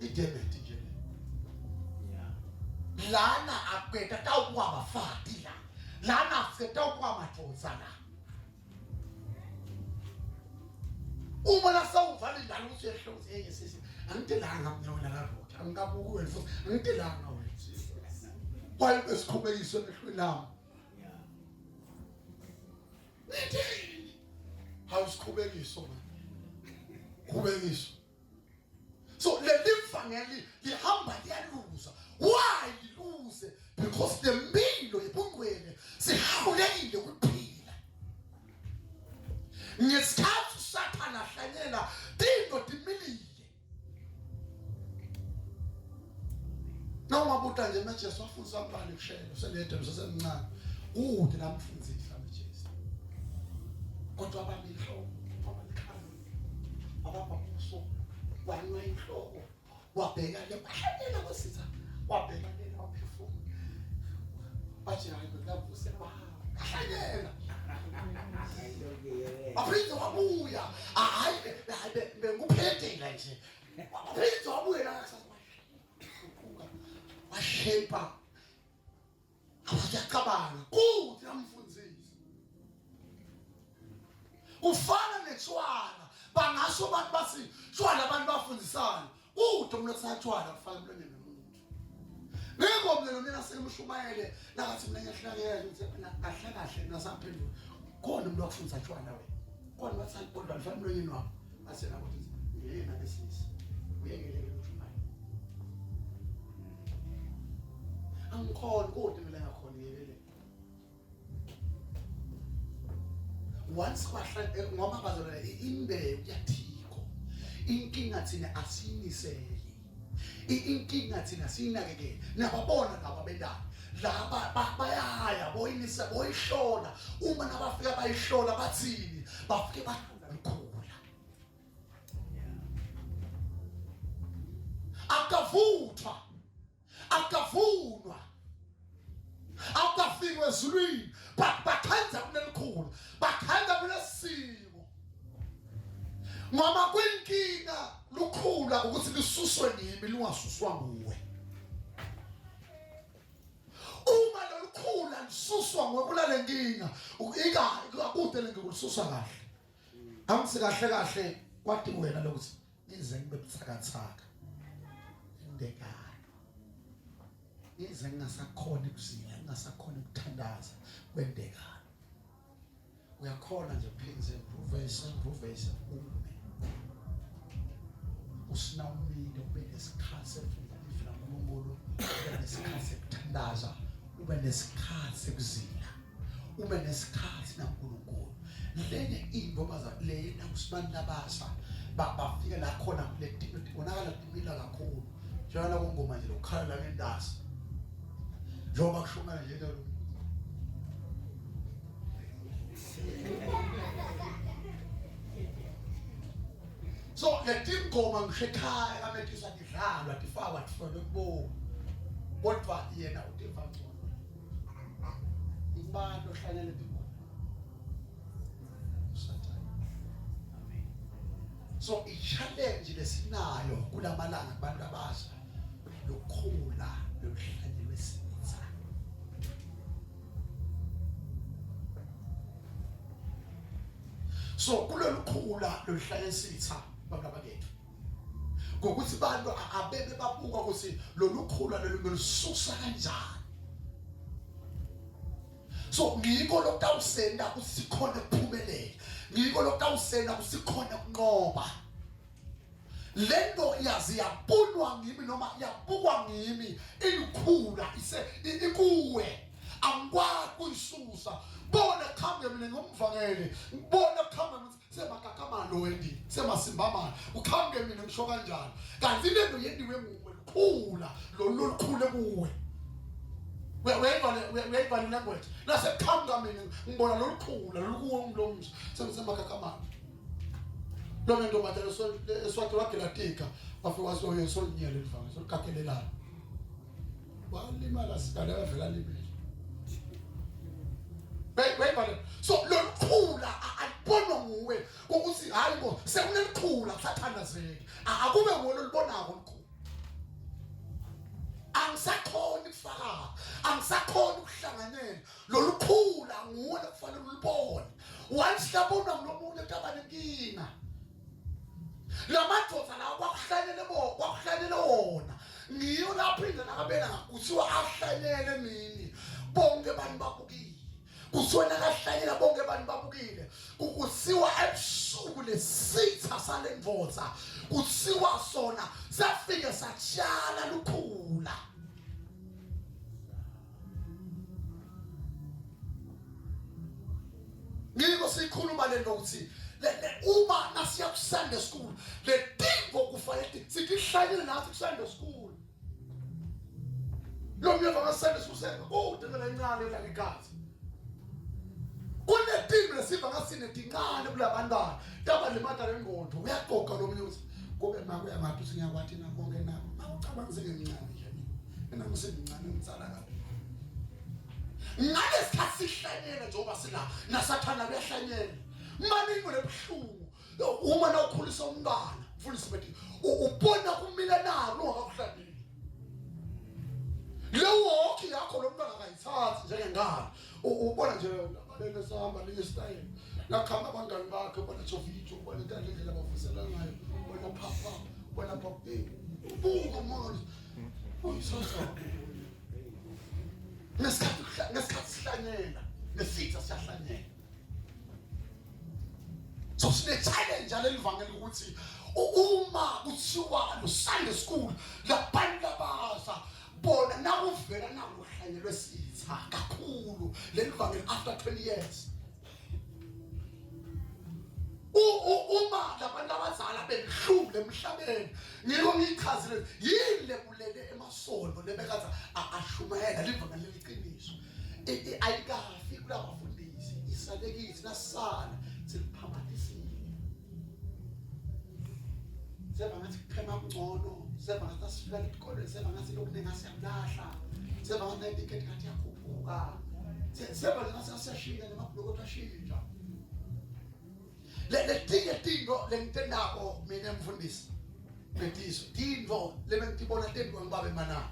idemet nje lana akweta tawukuwa bafati la lana afika ukuba madodza la uma nasawuvale njalo ukuthi ehlose eyesisi angitelanga mina la road angabuku wena futhi angitelanga wena kwaye besikhubekiswe emehlweni lami nithini awusikhubekiso man khubekiso so le livangeli lihamba liyaluza why liluze because the Impilo yebungcwele sihawulekile kuphila ngesikhathi usathana hlanyela dingo dimilile noma nje majesu wafundisa abantwana kushela uselede usesemncane kude namfundisa majesu kodwa abamihlobo abalikhaya abababuso wanywa inhloko wabheka le bahlela kwesitha wabheka le waphefumula bathi hayi bekavuse bahlela aphinda wabuya hayi benguphetela nje aphinda wabuya la kusasa washepa awuyacabanga kuthi namfundisi ufana netswana bangasho abantu basi tshwana abantu bafundisana kuthi umuntu osatshwana kufana emlonyeni womuntu ngengomlelo mina selimshumayele nakathi mina ngiyahlangela ukuthi kahle kahle nasaphendula khona umuntu wakufundisa tshwana wena khona bathi kodwa alifana emlonyeni wakho asena ukuthi yena lesisi uyekeleke utshumayele angikhona kodwa mina ngakhona yekele once kwahlala ngoba bazona imbewu yathiko inkinga thina asiyiniseli inkinga thina siyinakekele nababona laba bendaba laba bayaya boyinisa boyihlola uma nabafika bayihlola bathini bafike bakhula akavuthwa akavunwa akafikwe ezulwini bakhenza kunelikhulu bakhenza kunesimo ngoba kwinkinga lukhula ukuthi lisuswe nimi lungasuswa nguwe uma lolukhula lisuswa nguwe kulale nkinga akude lengikususwa kahle angisi kahle kahle kwathi wena lokuthi ize ngibe buthakathaka indekana ize ngingasakhona ukuzila ngingasakhona ukuthandaza kwendekana uyakhona nje phinze improvise ume usinawumile ube nesikhathi sokufunda uNkulunkulu ube nesikhathi sokuthandaza ube nesikhathi sokuzila ube nesikhathi naNkulunkulu lene into baza lena usibani labasha bafike la khona kule tinto ibonakala timila kakhulu njalo kungoma nje lokukhala la ngendasi njengoba kushumela nje lo so le tingoma ngishekhaya kamethisa didlalwa difakwa difakwe kubo kodwa yena uTeva ngcono ibalo hlanyele tingoma so i-challenge lesinayo kulamalanga abantu abasha lokhula lohlanyelwe sitha so kulolu khula lohlanyelwe sitha abantu abakethu ngokuthi abantu abebe babuka ukuthi lolu khula lolisusa kanjani so ngiko lokutawusenda ukuthi sikhona ukuphumelela ngiko lokutawusenda ukuthi sikhona ukunqoba lento yazi yabunwa ngimi noma yabukwa ngimi ilukhula ikuwe angikwazi kuyisusa bona khambe mina ngomvangele ngibona khambe ukuthi semakakama wendi semasimbamana ukhambe mina ngisho kanjani kanti lento yendiwe nguwe lukhula lolukhule kuwe weyeva language nase khambe mina ngibona lolukhula lolukuwe umlomzi semakakama lo mento madalo eswathi wagelatika bafika wasoyo solinyele livanga solikakelelana walimala sidala yavela limele weyivale so lolukhula alibonwa nguwe ukuthi hayi ngo sekunelikhula kusathandazeki akube nguwe lolibonako olukhulu angisakhona ukufaka angisakhona ukuhlanganyela lolukhula nguwe kufanele ulibone once labona nomunye tabane inkinga lamadvodza lawo kwakuhlanyele wona ngiyo lapho indlela kabela kuthiwa ahlanyele mini bonke abantu babukile kusona kahlanyela bonke abantu babukile kusiwa ebusuku lesitha salendvodza kusiwa sona safike satshala lukhula ngiko sikhuluma lento ukuthi uma nasiya ku Sunday school le timbo kufanele sikihlanyele nathi ku Sunday school lo myeva ka Sunday school senga kude ngale incane la ngegazi kunetimbo lesiva ngasine tincane kulabantwana taba lemata lengqondo uyaqoqa lo myuzi kube mako yamathi singakwathi na konke nako mawucabangise ngencane nje mina ngisemncane ngitsala kabi ngale sikhathi sihlanyela njengoba sila nasathana kuyahlanyela manje kulebuhlungu uma nawukhulisa umntwana mfundisi bethi ubona kumila nalo ongakakuhlanyeli lewo wonke yakho lo mntwana akayithathi njengengane ubona nje abene sahamba linye style lakhamba abangani bakhe bona video bona indlela abafusela ngayo bona papa bona papa ubuka manje uyisasa ngesikhathi sihlanyela nesitha siyahlanyela so sine challenge alelivangeli ukuthi uma kuthiwa lo Sunday school labantu labasha bona nakuvela nakuhlanyelwe sitha kakhulu lelivangeli after 20 years uma labantu abazala benhlule emhlabeni ngiko ngichazile yile kulele emasondo lebekaza ashumayela livangeli leliqiniso ayikafi kulabafundisi isalekisi nasala siliphamathisile seba ngathi kuphema ngcono seba ngathi asifika esikoleni seba ngathi lokuningi asiyamlahla seba ngathi ticket ngathi yakhuphuka seba ngathi asiyashinga nemabhloko ashintsha letinye tinto lengitendako mina mfundisi betiso tinto lebengitibona tendwa ngibabe manana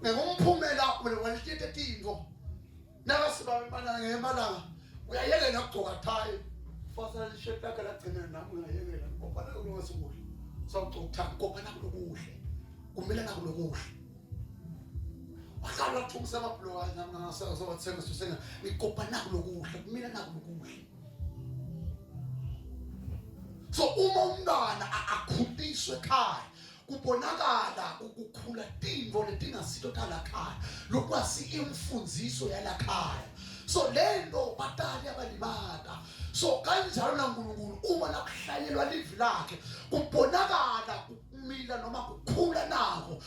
ngumphumela waletiye tinto nakasibabe manana ngemalanga uyayekela ukugcoka thayi fasa lishirt lakhe lagcina nami uyayekela ngokubana kulokuzukudla sawugcoka ngokubana kulokuhle kumele nakulokuhle wakhala thumsa amabhloka nami ngasazobathenga sisenga ngikopana kulokuhle kumina nakulokuhle so uma umntwana akhuliswe ekhaya kubonakala ukukhula tinvo letingasito talakhaya lokwasi imfundiso yalakhaya so lento batali abalibata so kanjalo naNkulunkulu uma nakuhlanyelwa livi lakhe kubonakala ukumila noma kukhula nako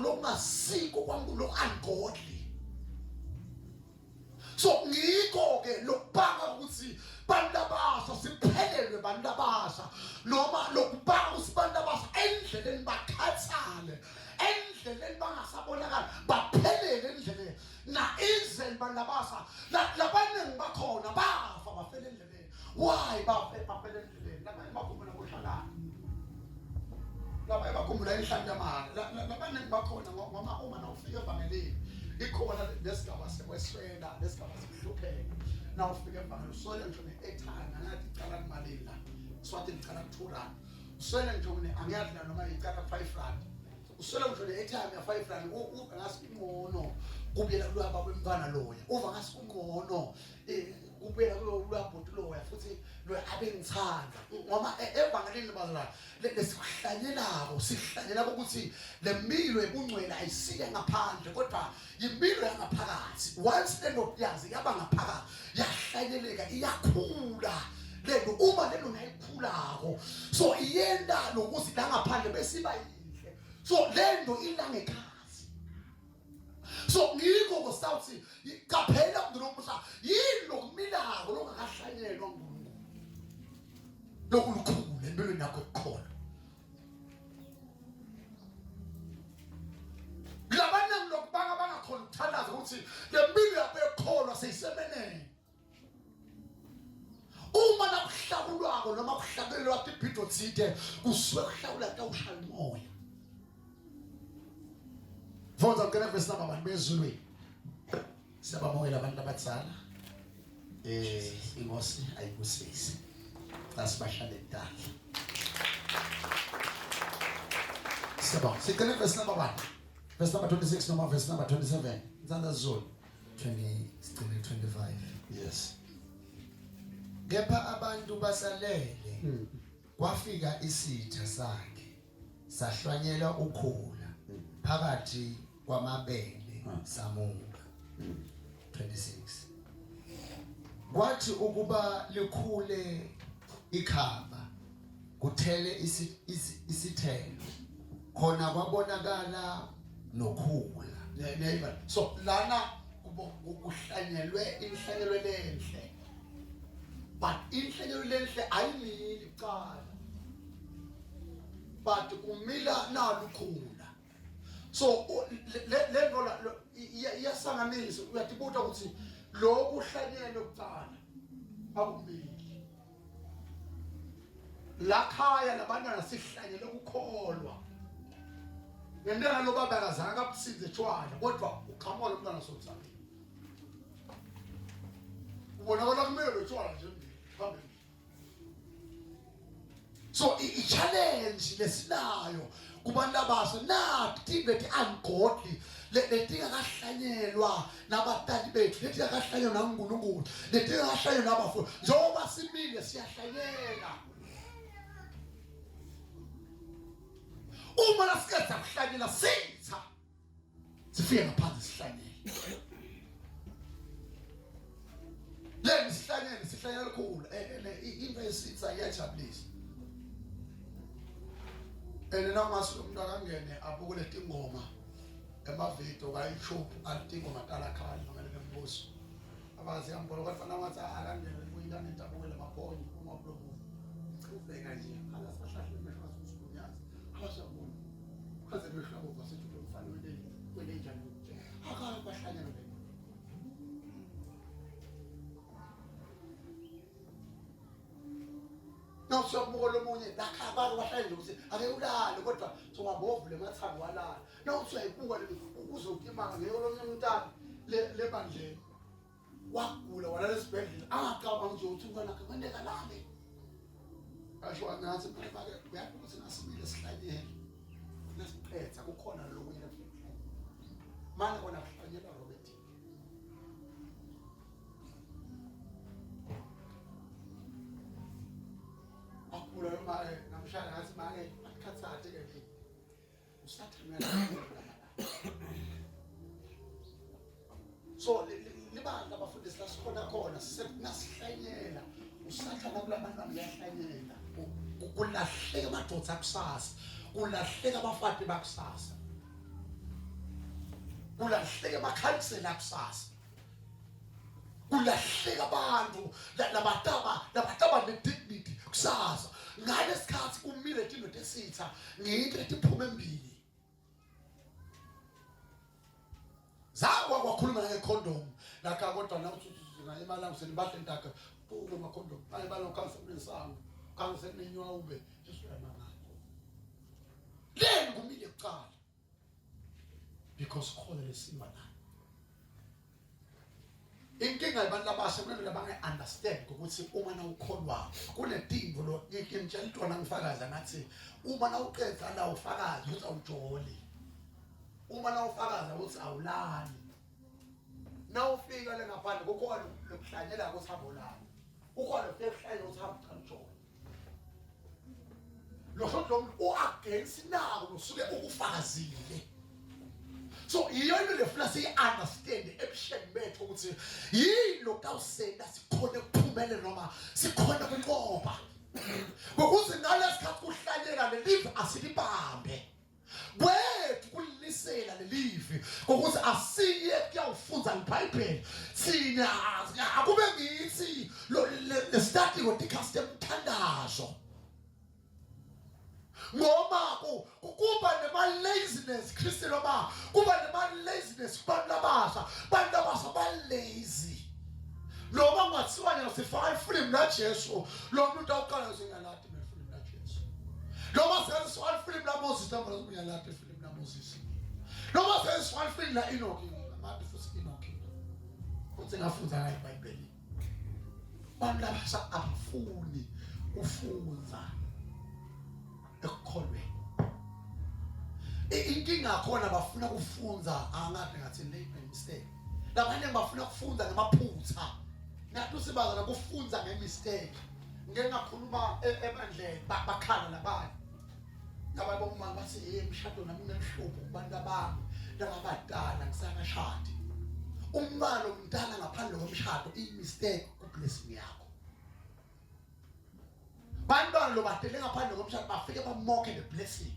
lokungasiko kwaNkulunkulu ungodly so ngiko ke lokubanga ukuthi bantu abasha siphelelwe bantu abasha noma lokubanga ukuthi bantu abasha endleleni bakhathale endleleni bangasabonakala baphelele endleleni na izeli bantu abasha labaningi bakhona bafa bafela endleleni why bafela endleleni labanye bakhumbula ngohlakani labanye bakhumbula inhlanhla yamali labaningi bakhona ngoba uma nawufika evangelini ikhona lesigaba sekweswela lesigaba sekuhlupheka nawufika evangelini uswele ngisho ne-airtime angathi icala kumalini la swati licala ku2 uswele ngisho angiyazi la noma icala ku5 rand uswele ngisho ne-airtime ya5 rand uva ngasi ingcono kubuyela kulwaba kwemfana loya uva ngasi kungcono kubuyela kulwabhoti loya futhi loya abengithanda ngoba evangelini bazala lesikuhlanyelako sihlanyela ukuthi lempilo ebungcwele ayisike ngaphandle kodwa impilo yangaphakathi once lenokuyazi yaba ngaphakathi yahlanyeleka iyakhula lento uma lento nayikhulako so iyenda lokuthi la ngaphandle besiba yinhle so lento ilangekhaya so ngiko kusawuthi kaphela kuNkulunkulu yini lokumilako lokungakahlanyelwa nguNkulunkulu lokulukhulu empilweni yakho ekukhona labantu lokubanga bangakhona ukuthandaza ukuthi lempilo yakho ekholwa seyisemenene uma nakuhlakulwako noma kuhlakelelwa ibhido tsite kusuke kuhlakula kawushaya umoya Mfowethu akukena verse number 1 bezulwini. Siyabamukela abantu abadala. Inkosi ayibusise. Asibahlale endala. Siyabonga. Sikena verse number 1. Verse number 26 noma verse number 27. Nzanda Zulu 25. yes. Kepha abantu basalele kwafika isitha sakhe sahlwanyela ukhula phakathi kwamabele samunga 26. Kwathi ukuba likhule ikhaba kuthele isithelo khona kwabonakala nokhula. Neighbor. So lana kuhlanyelwe inhlanyelo lenhle. But inhlanyelo lenhle ayimili kuqala. But umila nalukhula. So le nto iyasanganisa uyatibuta ukuthi lokhu hlanyelwe kuqala akumili. Lakhaya labantwana sihlanyele ukukholwa. Ngentanga lo baba akazange abusize tshwala kodwa uqhamuka lo mntwana sokuzayo. Ubonakala kumele lo tshwala nje phambili. So i-challenge lesinayo kubantu abasha nathi bethi ungodly lethi akahlanyelwa nabatali bethu lethi akahlanyelwa naNkulunkulu lethi akahlanyelwa nabafundi njengoba simile siyahlanyela. Uma lasikhetha kuhlanyela sitha sifike ngaphansi sihlanyela. Le sihlanyela likhulu into esitha iyajabulisa. Nangasi umuntu akangene abukule tingoma emavidiyo ka YouTube atingoma talakhali ngamele Ngembuso. Abazi yambolo kwafana ngathi akangene ku-internet abukele amabhonyi uma ublovu. Ubheka nje akasahlahla emehlo asunyaza. Akasabona. Kaze behlabo basethu umfana wenenjani nje. Akabe bahlanyela le. No sobuko lomunye lakha abantu bahlanje ukuthi ake ulale kodwa songabovule mathambo walala. No usuyibuka le uzotimanga ngeyolonye umntana lebandleni. Wagula walala esibhedlela angaqaba nje ukuthi umntwana wakhe kwendeka lale. Asho angathi manje uyathi ukuthi nasimile sihlanyele. Nasiqetha kukhona lokunye lapha. Manje kona kuhlanyela Robert. Akula manje namshaya ngathi manje akhathathe ke nje. Usathana so libandla abafundisi lasikhona khona nasihlanyela usathana kulabantu abayahlanyela kulahleka amadoda akusasa kulahleka abafati bakusasa kulahleka amakhansela akusasa kulahleka abantu labataba nedignity kusasa ngalesikhathi kumile into esitha nginto etiphuma embili zakwa kwakhuluma ngecondom lakha kodwa nawuthi ngayimalanga usenibahle ntaka buke amacondom ayibala ukhansa kulesango khansa nenywa ube siswema ngakho then kumile kuqala because khona lesimba la inkinga yabantu abasha kumele bangayi understand ukuthi uma na ukholwa kunedingo lo ngitshela intwana ngifakaza ngathi uma na uqedza la ufakaza ukuthi awujoli uma na ufakaza ukuthi awulali na ufika le ngaphandle kukhona lokuhlanyela kusihamba lana ukhona lokuhlanyela ukuthi hamba kanjolo lo hlobo uagainst nako usuke ukufakazile. So iyona lefuna siyi-understand ebusheni bethu ukuthi yini lokawusenda sikhona ukuphumelela noma sikhona ukunqoba ngokuthi ngalesikhathi kuhlanyela lelive asilibambe wethu kulinisela lelive ngokuthi asiye kuyawufunza iBhayibheli thina akube ngithi le study ngodikhaste emthandazo ngoba kuba nema-laziness Kristu noma kuba nema-laziness kubantu abasha ba-lazy noma kungathiwa nje sifaka ifilimu laJesu lo muntu awuqala njengalati ifilimu laJesu noma sifaka ifilimu laMoses noma uyalati ifilimu laMoses noma sesifalifini la Enoki amathi futhi Enoki kuthi ngafunda ngayo iBhayibheli abantu labasha abafuni ufunza ekukholweni inkinga khona bafuna kufunza angathi ngathi late mistake labanye bafuna kufunza ngamaphutha ngathi sibaza ukufunza ngemistake ngeke ngakhuluma ebandleni bakhala labanye ababomama bathi emshado nami ngihlupho kubantu abami labadala ngisakashadi umbalo mdala ngaphandle komshado imistake kublessing yakho bantwana lo badele ngaphandle komshado bafike bamoke the blessing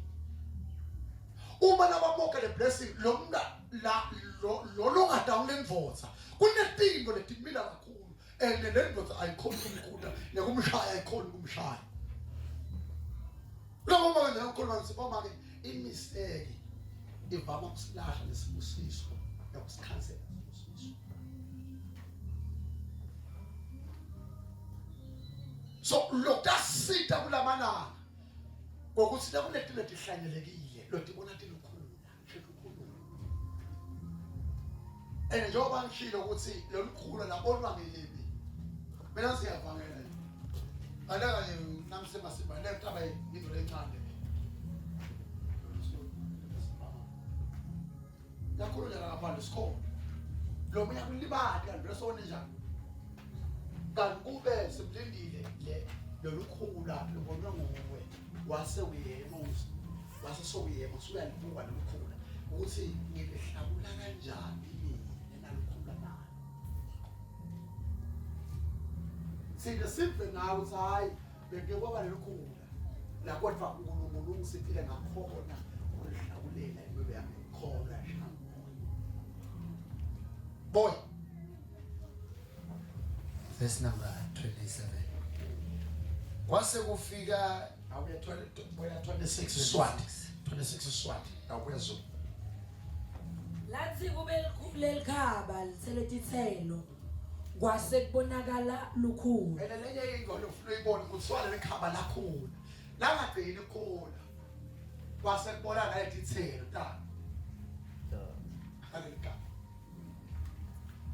uma nabamoke the blessing lo longadawule mvotsa kunetinto letimila kakhulu and le mvotsa ayikhona kumkhuda nekumshaya ayikhona kumshaya lokho manje ngikukhuluma ngisiboma ke imistake ivama ukusilahla nesibusiso nokusikhansela isibusiso so lokasita kulamalanga ngokuthi la kunetilo tihlanyelekile lo tibona tilukhulu shekukhulu njengoba ngishilo ukuthi lo lukhulu labonwa ngeyibi mina siyavangela alaka nje namsema siba letaba into lencane yakhulunywa ngaphandle isikole lo mina kulibadi kanti lesone njani kanti kube simlindile le lukhula lubonwa nguwe wase uyema wase sokuyema usuyalibuka lokukhula ukuthi ngilihlabula kanjani mina lukhula nayo sinde simple ngawo ukuthi hayi beke kwaba lelukhula la kodwa uNkulunkulu ungisipile ngakhona ukulihlabulela impilo yami khona yashaya boy verse number 27 kwase kufika awuya 26 Swati 26 Swati awuyazo lathi kube likhulu lelikhaba lithelethithelo kwase kubonakala lukhulu lenye ingolo ufuna uyibone ukuthi swala lekhaba lakhona langagcini khona kwase kubona la ithithelo ta akalika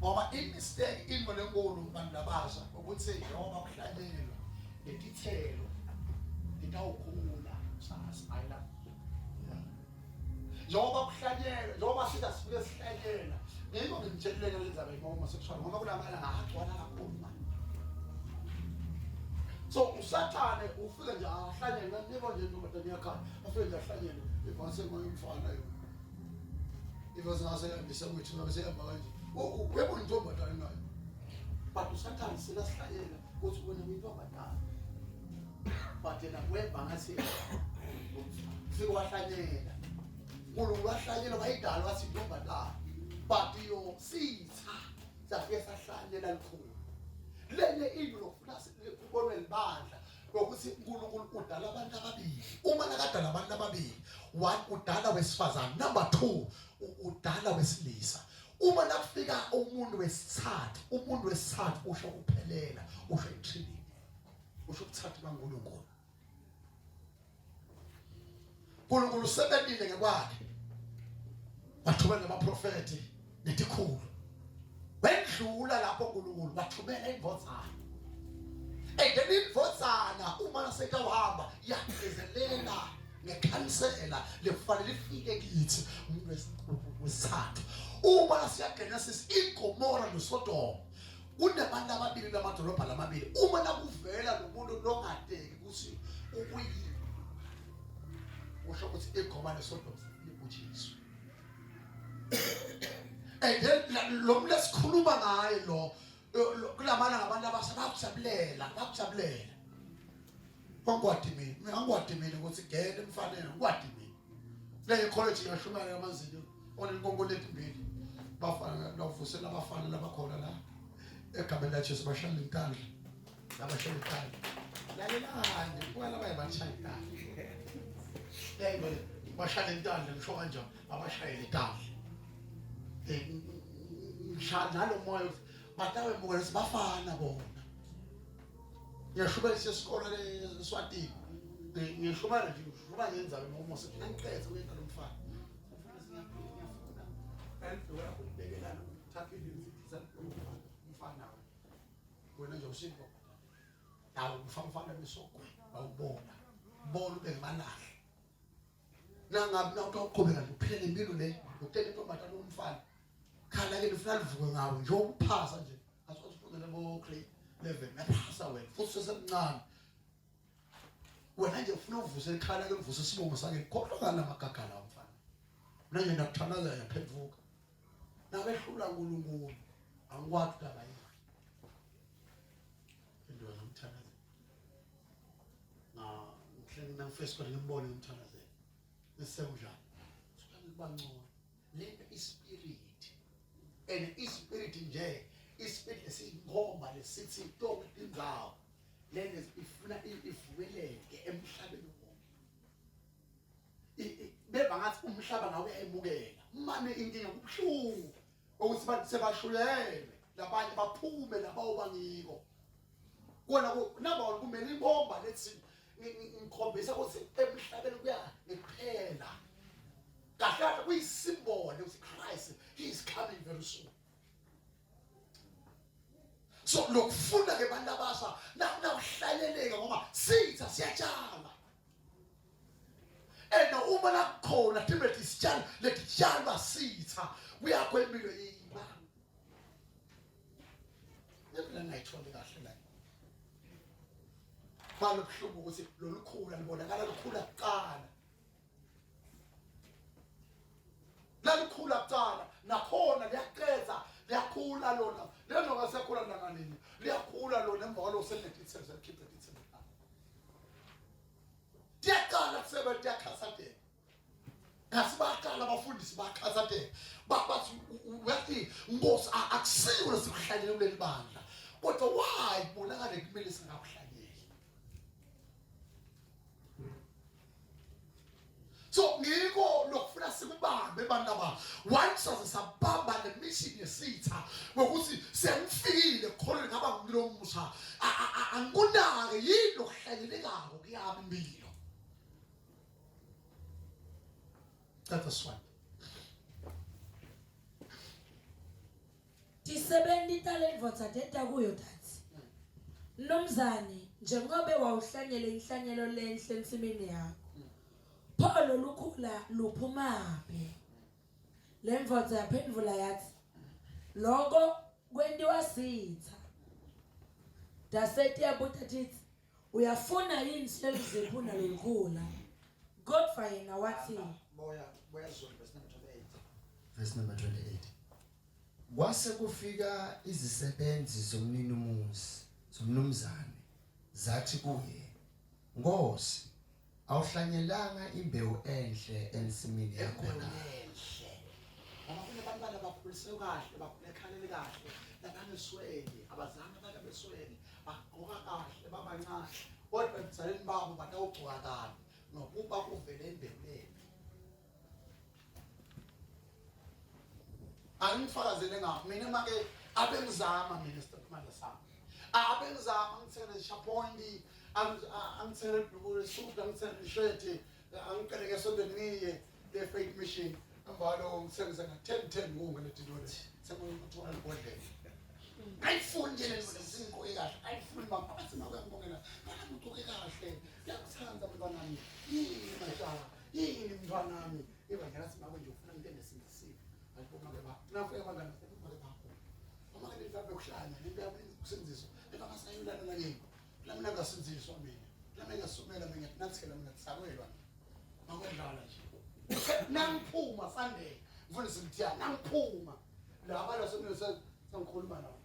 ngoba imistake ingolo enkulu abantu labasha ukuthi noma kuhlanyelwa letithelo litawukhula sasa ayila njengoba kuhlanyelwa njengoba sifike sihlanyela ngeke ngimtshelele lezaba ngoma sekushaya ngoba kulamala ngagcwala kakhulu manje so usathane ufike nje ahlanyela nibo nje ndoda yakhe afike nje ahlanyela ibase ngoyimfana yo ibase ngase ndisemwethu ngase yabanje uyebo intombi badala nayo but usathane sila sihlanyela ukuthi ubone intombi badala but yena weba ngase ufike wahlanyela uNkulunkulu wahlanyela bayidala wathi intombi badala but yo sitha safike sahlanyela likhulu lenye into lokufuna kubonwe libandla ukuthi uNkulunkulu udala abantu ababili uma nakadala abantu ababili one udala wesifazane number 2 udala wesilisa uma nakufika umuntu wesithathu usho kuphelela usho iTrinity usho ukuthatha kaNkulunkulu uNkulunkulu sebelile ngekwakhe wathumela abaprofeti netikhulu wendlula lapho uNkulunkulu wathumela imvodzana then imvodzana uma naseka uhamba yagezelela ngekhansela lefanele lifike kithi umuntu wesithathu uma siyaGenesis iGomora noSodom kunabantu ababili bamadolobha lamabili uma nakuvela nomuntu longadeki ukuthi ukuyini usho ukuthi iGomora noSodom libuthiswe lo muntu esikhuluma ngaye lo kulamana ngabantu abasabakujabulela kwangwadi mina ukuthi ngene emfanele ngwadi mina le college yashumana yamazinyo onenkongolo etimbili bafana bavusela abafana labakhona la egameni la Jesu bashaya inkandla labashaya inkandla lalelani kwala bayabashaya inkandla yebo bashaya inkandla ngisho kanjani abashayela inkandla nalo moya batawe mbukela sibafana bona ngiyashuba isikole leSwati ngiyashuma nje ushuba ngenza noma siqhaqhethe wena lomfana endlu yakho ibekelana uthaphile izithisa umfana wena nje usibo nawo umfana besokwe awubona ube ngamalahle nangabe nawuqhubeka nje uphele impilo le utele intombazana nomfana khala ke ufuna livuke ngawe nje ukuphasa nje asifundele bo grade 11 naphasa wena futhi sesemncane wena nje ufuna uvuse ikhala ke uvuse isibongo sakhe khohlokana amagagala umfana manje nakuthandaza yaphenduka nabehlula uNkulunkulu angikwazi udaba yini into yomthandazo ngihleli na first kwani ngibone umthandazo nesenjani sukani kubangcono le ispirit and ispirit nje ispirit esingomba lesithi tonke indzawo lene ifuna ivumeleke emhlabeni wonke beba ngathi umhlaba ngawe uyayimukela manje inkinga kubuhlungu ukuthi bathi sebashulele labanye baphume labawo bangiko kona naba kumele ibomba lethi ngikhombisa ukuthi emhlabeni kuya ngiphela kahle kuyisymbol ukuthi Christ he is coming very soon. So lokufunda ke bantu abasha nawuhlaleleka ngoba sitha siyatshala uma nakhona Timothy sitshalo letitshalwa sitha kuyakho impilo yiba yena ngayithole kahle la manje kuhlubuka ukuthi lolukhula libonakala lukhula kuqala lalukhula kuqala nakhona liyaqeza liyakhula lona lelo ngasekhula nanganini liyakhula lona emva kwalo senetitsenze keep it itself tiyaqala kusebenza tiyakhasatheka ngasibaqala abafundisi bakhasatheka bathi wathi Nkosi akusiyo lesikuhlalele kuleli bandla kodwa why bonakala kumele singakuhlaleli so ngiko lokufuna sikubambe bandaba once asabamba le mission yesitha ukuthi sengfikile khona ngaba ngilo musa angikunake yini lokuhlalelekako kuyami impilo that's one Tisebendi talent votsa teta kuyo tathi Nomzane njengoba wawuhlanyela inhlanyelo lenhle ensimini yakho Pholo lukhula luphumaphi Lemvotsa yaphendula yathi Lokho kwendiwa sitha Dasethi yabuta tithi uyafuna yini selizephuna lokukhula Godfa yena wathi boya zona verse number 28 Kwase kufika izisebenzi zomnumzane zathi kuye Nkosi awuhlanyelanga imbewu enhle ensimini yakho na abafuna abantwana bakhuliswe kahle bakhule ekhalele kahle labaneswele abazange babe beswele bagqoka kahle babancane kodwa emzaleni babo batawugcoka kabi nokuba kuvele embewuleni angifakazele ngapha mina make abengizama mina statement sami abengizama ngithele shapondi angithele ibhulu suit angithele shirt angicele esondweni ngiye le faith mission ambalo ngithengisa nga 10 ngongeletilole sekuthola ibhodlela ayifundile lezinto ekahle ayifuni baphathi makangibongela ngikuke kahle yakuthanda mntwanami yini mashala yini mntwanami ibangela simawe nje ufuna into enesindisiwe ayibona ke ba nafike abangana sebekho bakho uma ke lizabe kuhlanya into yakusindiswa engamasayulana nanyeni lamina ngasinziswa mina lamina ngasumela mina nathela mina kusakwelwa makwendlala nje nangiphuma Sunday ngifuna simthiya nangiphuma laba lasemini sangikhuluma nawo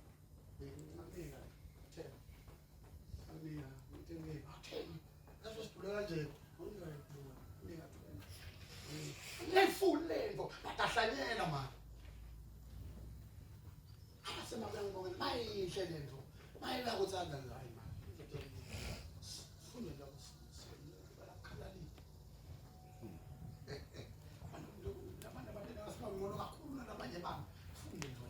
ngimnika thela angina ngithengi atheni laso sibule kanje ungayiphuma ningathula nefulelo batahlanyela manje asema ngibongela mayihle lento mayila kuthanda ngayi manje funa la balakhalali ngibona kakhulu nabanye bami funde into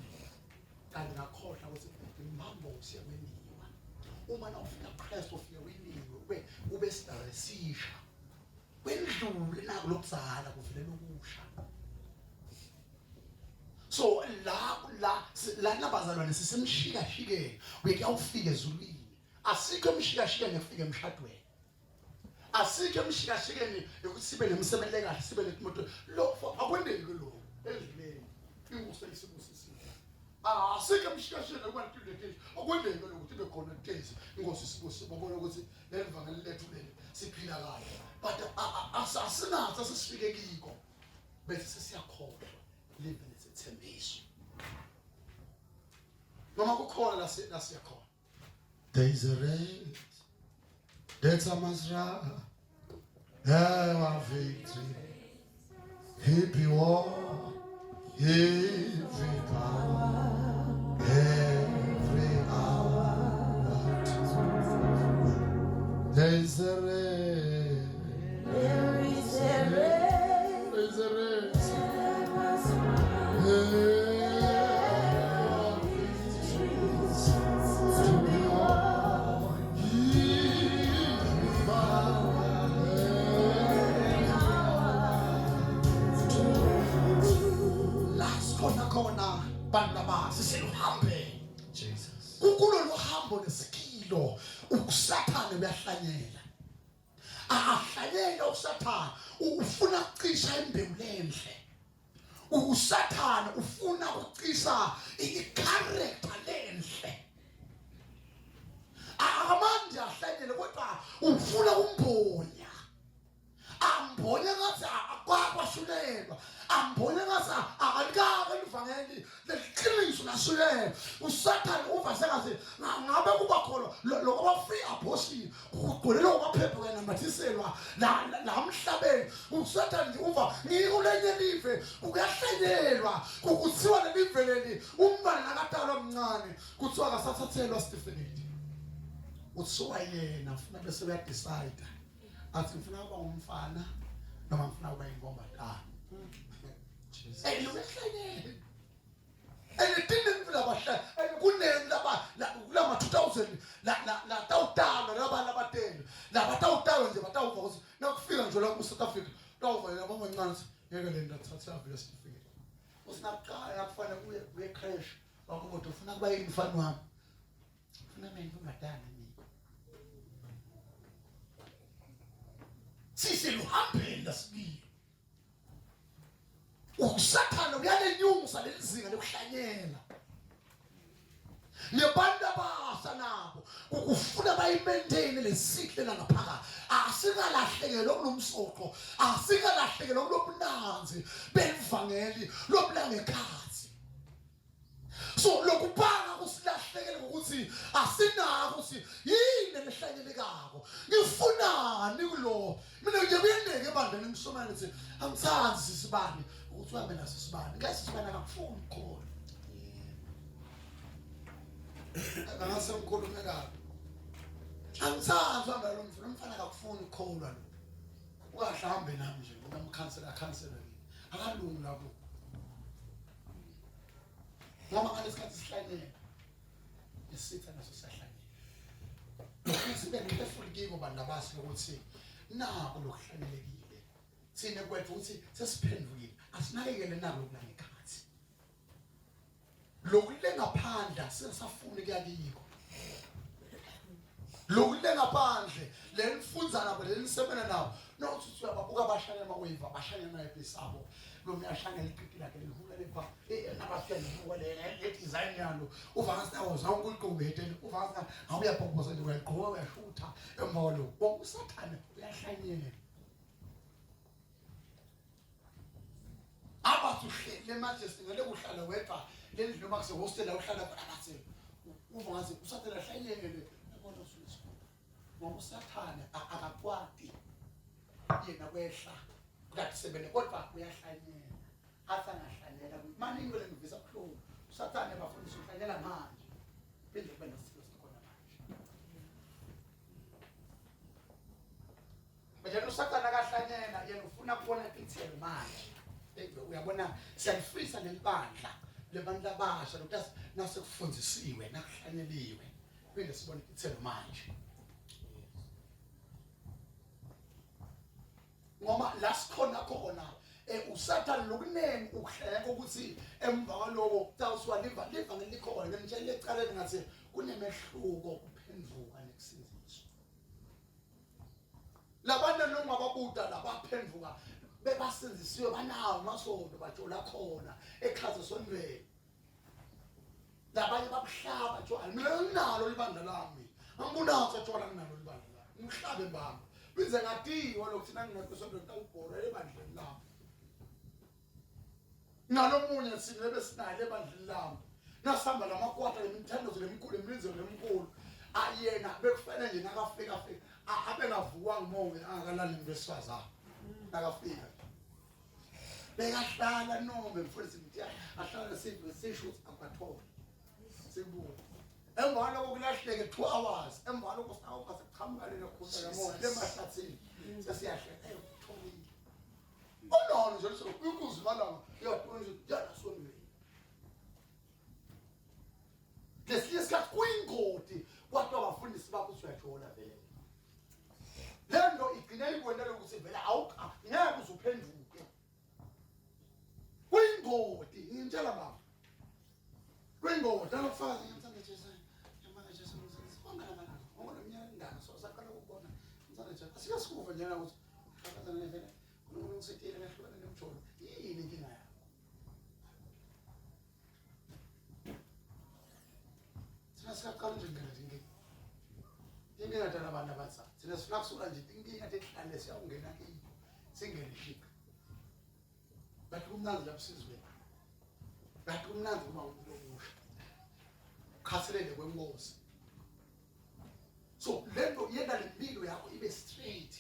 kanti ngakhohlwa ukuthi imambo usiyaweniwa uma nawufika Christ ufike weniwe ube sidaresisha kwendlule nako lokuzala kuvele lokusha la nabazalwane sisemshikashikeni uyeke awufike ezulwini asikho emshikashikeni efike emshadweni asikho emshikashikeni ukuthi sibe nemsebenzi kahle sibe nemoto lo akwendeki lo ezulwini inguso isibusisile asikho emshikashikeni okwantulo lethi akwendeki lo ukuthi be khona tezi ingosi sibusi babona ukuthi le livangeli lethu leli siphila kahle but asinathi asifike kiko bese sesiyakhohlwa live nesithembiso noma kukhona la siyakhona. There is a race that I must run. There are victory. Happy war. Every power. Every hour. There is a race. There is a race. There is a race. That I must run. Khona bandaba sisihambe Jesus kukulo lo hambo nesikilo ukusathana uyahlanyela ahlanyela usathana ufuna ukucisha imbewu lenhle usathana ufuna ukucisha i-character lenhle amanje ahlanyele kodwa ufuna umbonya ambonya ngathi akwashulelwa ambonya ngathi akalikaze livangeli leqiniso lashulelwa usathane uvasekazi ngabe kuba khona lokho free abortion kugqolelwa kwaphepha kanamathiselwa la emhlabeni usathane nje uva ngikulenye live ukuyahlanyelwa ukuthiwa lelive leli umbani nakadalwa omncane kuthiwa akasathathelwa certificate uthiwa yena ufuna bese uya decide athi ngifuna ukuba umfana noma ngifuna ukuba inkombandana Jesus eyihlanyele elidinga impela bahla kuneni lama 2000 la tawutala labatelo laba tawutala nje batawuva ukuthi nakufika nje la ku South Africa tawuva yabo abancane ngeke le ndathatha vele certificate usinaqala yakufana uye crash wakuthi ufuna kuba yimfana wami ufuna mina inkombandana sisi luhambela sibili usathana uyalenyusa lelizinga lokuhlanyela nebantu abasha nabo ukufuna bayimaintain lesihle langaphakathi asikalahlekelo kunomsoko asikalahlekelo kulobunanzi belivangeli lobulangekhathi so lokubanga kusilahlekele ukuthi asinako ukuthi yini lehlanyelekako ngifunani kulo mina nje kuyendeke ebandleni ngishomana ukuthi angithanzi sisibani ukuthi uhambe naso sisibani ngesisibani akakufuni khona angase ngikhulume kabi angithanzi uhambe lo mfana akakufuni khona lo ukahlambe nami nje ngamkhansela akalungi lapho noma ngalesikhathi sihlanyela isitha naso siyahlanyela lokho into efulekile kubantu abasi ukuthi nako lokuhlanyelekile thina kwethu ukuthi sesiphendukile asinakekele nako kulangekhathi lokulengaphandla sesafuna kuyakiko lokulengaphandle lenifunza nabo lenisebenza nabo nokuthi uyababuka abashanyela amaweva abashanyela nayipisabo lomyashanyela iqiti lakhe lihula lepha nabafika ngwele le design yalo uvangasa nawo zonke uqhubethe uvangasa awuyaphokoza nje uyaqhubeka uyashutha emolo usathane uyahlanyela abathi uhlele majesty ngale kuhlala wedwa lendlu noma kuse hostel la uhlala khona bathi uvangasa usathane ahlanyele yabona usuthi ngoba usathane akakwati yena kwehla ngathi sebele kodwa uyahlanyela athi angahlanyela manje ingwele ngivisa kuhlungu usathane bafundisa uhlanyela manje phinde kube nesipho sikhona manje manje usathane akahlanyela yena ufuna kubona ithelo manje uyabona siyalifisa nelibandla lebantu abasha lokuthi nasekufundisiwe nakuhlanyeliwe phinde sibone ithelo manje ngoba la sikhona usathane lokunene ukuhleka ukuthi emva kwaloko kutawusiwa livangeli likhona ngitshela ecaleni ngathi kunemehluko kuphenduka nekusinziswa. Labantu noma babuda labaphenduka bebasinzisiwe banawo masonto bajola khona echaza sondweni. Labanye babuhlaba tshwala mina nginalo libandla lami angibunazo tshwala nginalo libandla lami ngihlabe mbamba bize ngatiwa lokuthina ngingekho sondweni tawubhora ebandleni lami nalomunye sinebe sinale ebandleni lami nasihamba lamakwata lemithandazo lemkhulu emilinzo lemkhulu ayena bekufanele nje nakafika abengavuka ngimoya angakalali ngesifazana nakafika bekahlala noma mfundisi ngithi ahlala sisho akathola sibuya emva lokho kulahleke 2 hours emva lokho sawuka sekuqhamuka lekhona lemoya lemahlathini sesiyahleka utholile onono nje so ukuzi balanga yaqonje jana sonweni lesikhathi kuyingodi kwathi abafundisi bakho uyajola vele lento igcina ikwendela ukuthi vele awukha ngeke uzuphenduke kuyingodi ngintshela baba kuyingodi abafazi ngiyamthanda Jesu yamanga Jesu ngizibongela bana ngoba nomnyaka ngana so saqala ukubona ngithanda Jesu asiyasikuva njena ukuthi akazana vele uNkulunkulu ngisethile ngahlukana nemjolo yini inkinga yakho thina siyaqala nje ngena nje inkinga dala abantu abathathu thina sifuna kusuka nje inkinga ehlale siyawungena kiyo singene shika bathi kumnandi lapho sizwe bathi kumnandi uma umuntu omusha khaselele kwenkosi so lento yena lempilo yakho ibe straight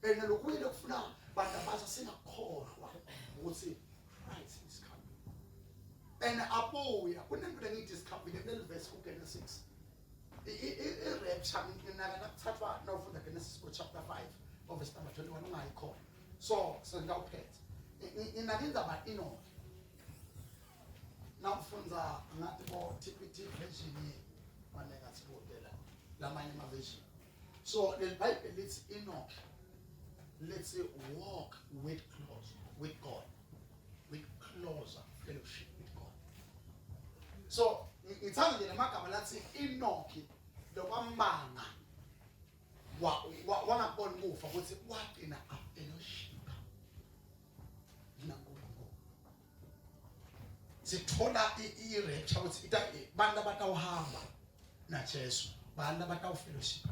bena lokuyile kufuna bantu abasha singakhohlwa ukuthi Christ is coming and abuya kunento lengithi isikhambile kuleliverse kuGenesis i-rapture nginaka nakuthathwa nawufunda Genesis chapter 5 verse number 21 ungayikhona so sengawuphethe inakwenza about Enoch nawufunza ngathi bo TPT version manje ngathi bodela lamanye ama version so the Bible lithi Enoch let's walk with God with closer fellowship with God. So ngithanda nje lamagama lathi Enoch lokwamanga wangaboni kufa ukuthi wagcina a fellowship naNkulunkulu. Sithola i-rapture ukuthi bantu abatawuhamba naJesu bantu abatawufellowship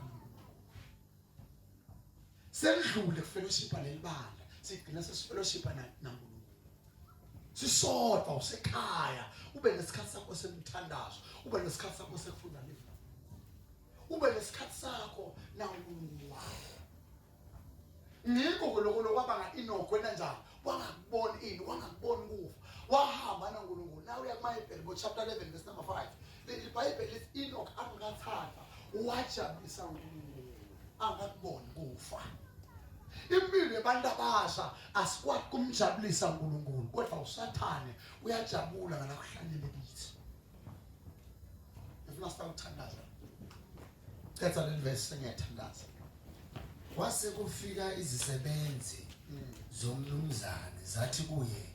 selidlule kufellowship lelibandla sigcina sesifellowship naNkulunkulu sisodwa usekhaya ube nesikhathi sakho semthandazo ube nesikhathi sakho sekufunda livangeli ube nesikhathi sakho naNkulunkulu wakho ngikho lokho lokwabanga Enoch wena njani wangakuboni ini wangakuboni kufa wahamba naNkulunkulu nawe uyakumayibheli chapter 11 verse number 5 iBhayibheli lithi Enoch angakathatha wajabulisa uNkulunkulu angakuboni kufa. Impilo yabantu abasha asikwati kumjabulisa uNkulunkulu kodwa usathane uyajabula ngalakuhlanyele kithi. Ngifuna sithathandaza. Cetha le verse ngiyathandaza. Kwase kufika izisebenzi zomnumzane zathi kuye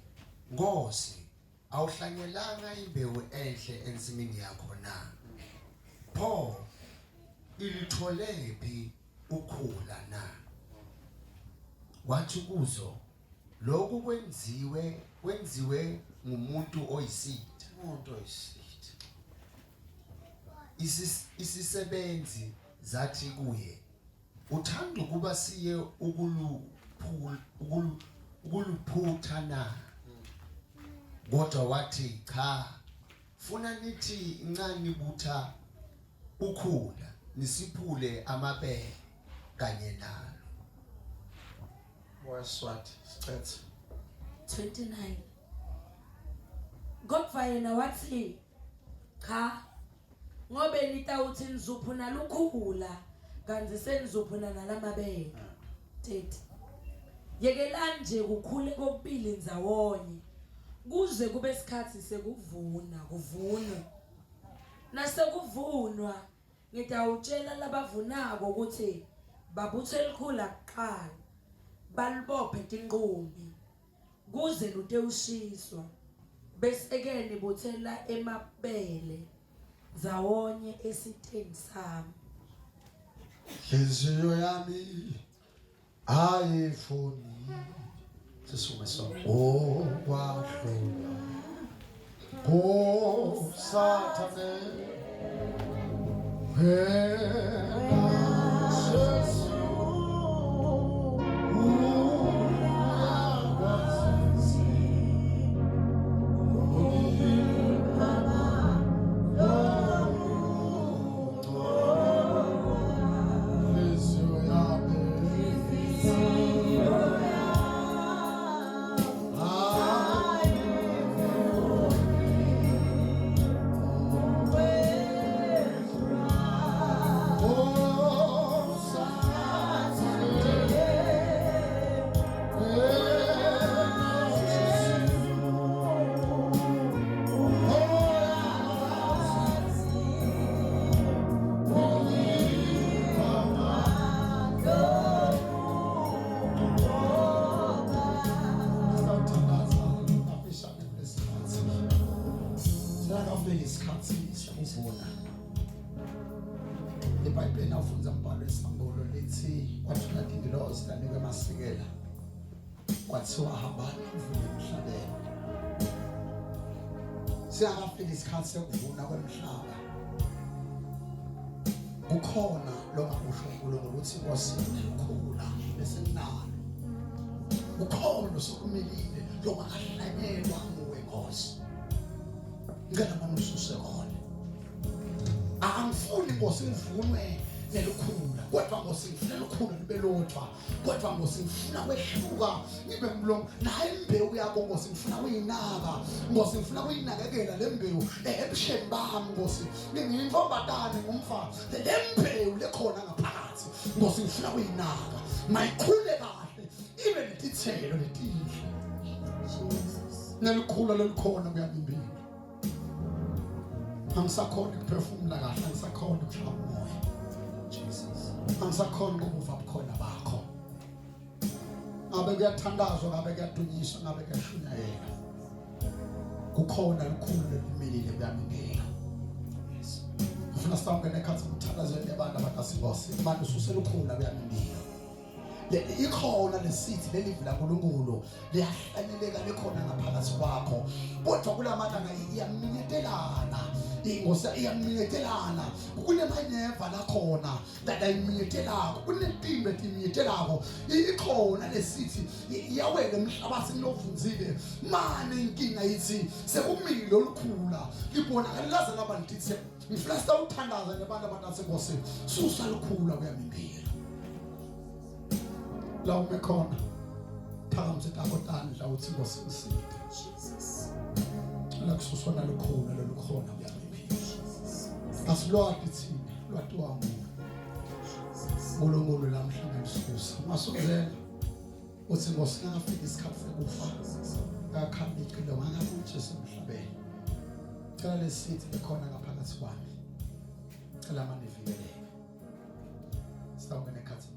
Nkosi awuhlanyelanga imbewu enhle ensimini yakho na pho ilitholephi ukhula na wathi kuzo lokhu kwenziwe ngumuntu oyisitha isisebenzi zathi kuye uthanda ukuba siye ukuluphutha na kodwa wathi cha funa nithi incane butha ukhula nisiphule amabele kanye nalo. Waswati sicetha 29 Kodwa yena wathi cha ngobe nitawuthi nizophuna lukhula kanti senizophuna nalamabele 30 Yekelani nje kukhule kokubili ndzawonye kuze kube isikhathi kuvunwa nasekuvunwa ngitawutshela labavunako ukuthi babuthe likhula kuqala balibophe tinqumbi kuze lute ushiswa bese ke nibothela emabele zawonye esitheni sami. Inhliziyo yami ayifuni sisume sonke okwahlula Sathane iBhayibheli afunza umbhalo wesambulo lithi kwathula dingilozi lanikwe masikela kwathiwa hambani uvune emhlabeni. Siyakafika isikhathi sekuvuna kwemhlaba. Kukhona lokho uNkulunkulu uthi kwasini ukukhula bese nalo. Kukhona sokumilile lokwahlanyelwa nguwe Nkosi. Ngeke manususe khona. Angifuni Nkosi ngivunwe nelukhula kodwa Nkosi ngifuna lukhula libe lodwa kodwa Nkosi ngifuna kwehluka ngibe mlomo naye imbewu yakho Nkosi ngifuna uyinaka Nkosi ngifuna uyinakekela le mbewu ebusheni bami Nkosi ngiyimfombatane ngumfa le mbewu lekhona ngaphakathi Nkosi ngifuna uyinaka mayikhule kahle ibe letithelo letihle Jesus nelukhula lelikhona kuyabimbili. Angisakhona ukuphefumula kahle, angisakhona ukushaya umoya. Jesus. Angisakhona ukuva bukhona bakho. Ngabe kuyathandazwa, ngabe kuyadunyiswa, ngabe kuyashunyayela. Kukhona lukhulu lelimilile kuyamingela. Yes. Ufuna sawungena ekhathi umthandazweni yabantu abatasingosi, manje ususela ukhula kuyamingela. Ikhona lesithi lelivila kuNkulunkulu liyahlanyeleka lekhona ngaphakathi kwakho kodwa kulamalanga iyaminyetelana ingosi iyaminyetelana kunemanyeva lakhona dadayiminyetelako kunempilo etimiyitelako ikhona lesithi iyawela emhlabathi sinovunzile manje inkinga yithi sekumile olukhula libonakala laze labantu lithi ngifuna sawuthandaza nabantu abathi Nkosi susa lukhula kuyamimbila. La umekhona phambi kwakotandla uthi Nkosi ngisiphe Jesus la kususona lukhona lolukhona kuyamiphila asilwadi thina lwadi wangu uNkulunkulu lamhlanje ngisusa masuzela uthi Nkosi ngafika isikhathi sekufa akhambi iqilo ngakabuthi semhlabeni cela lesithi likhona ngaphakathi kwami cela manivikeleke sawubona ekhathi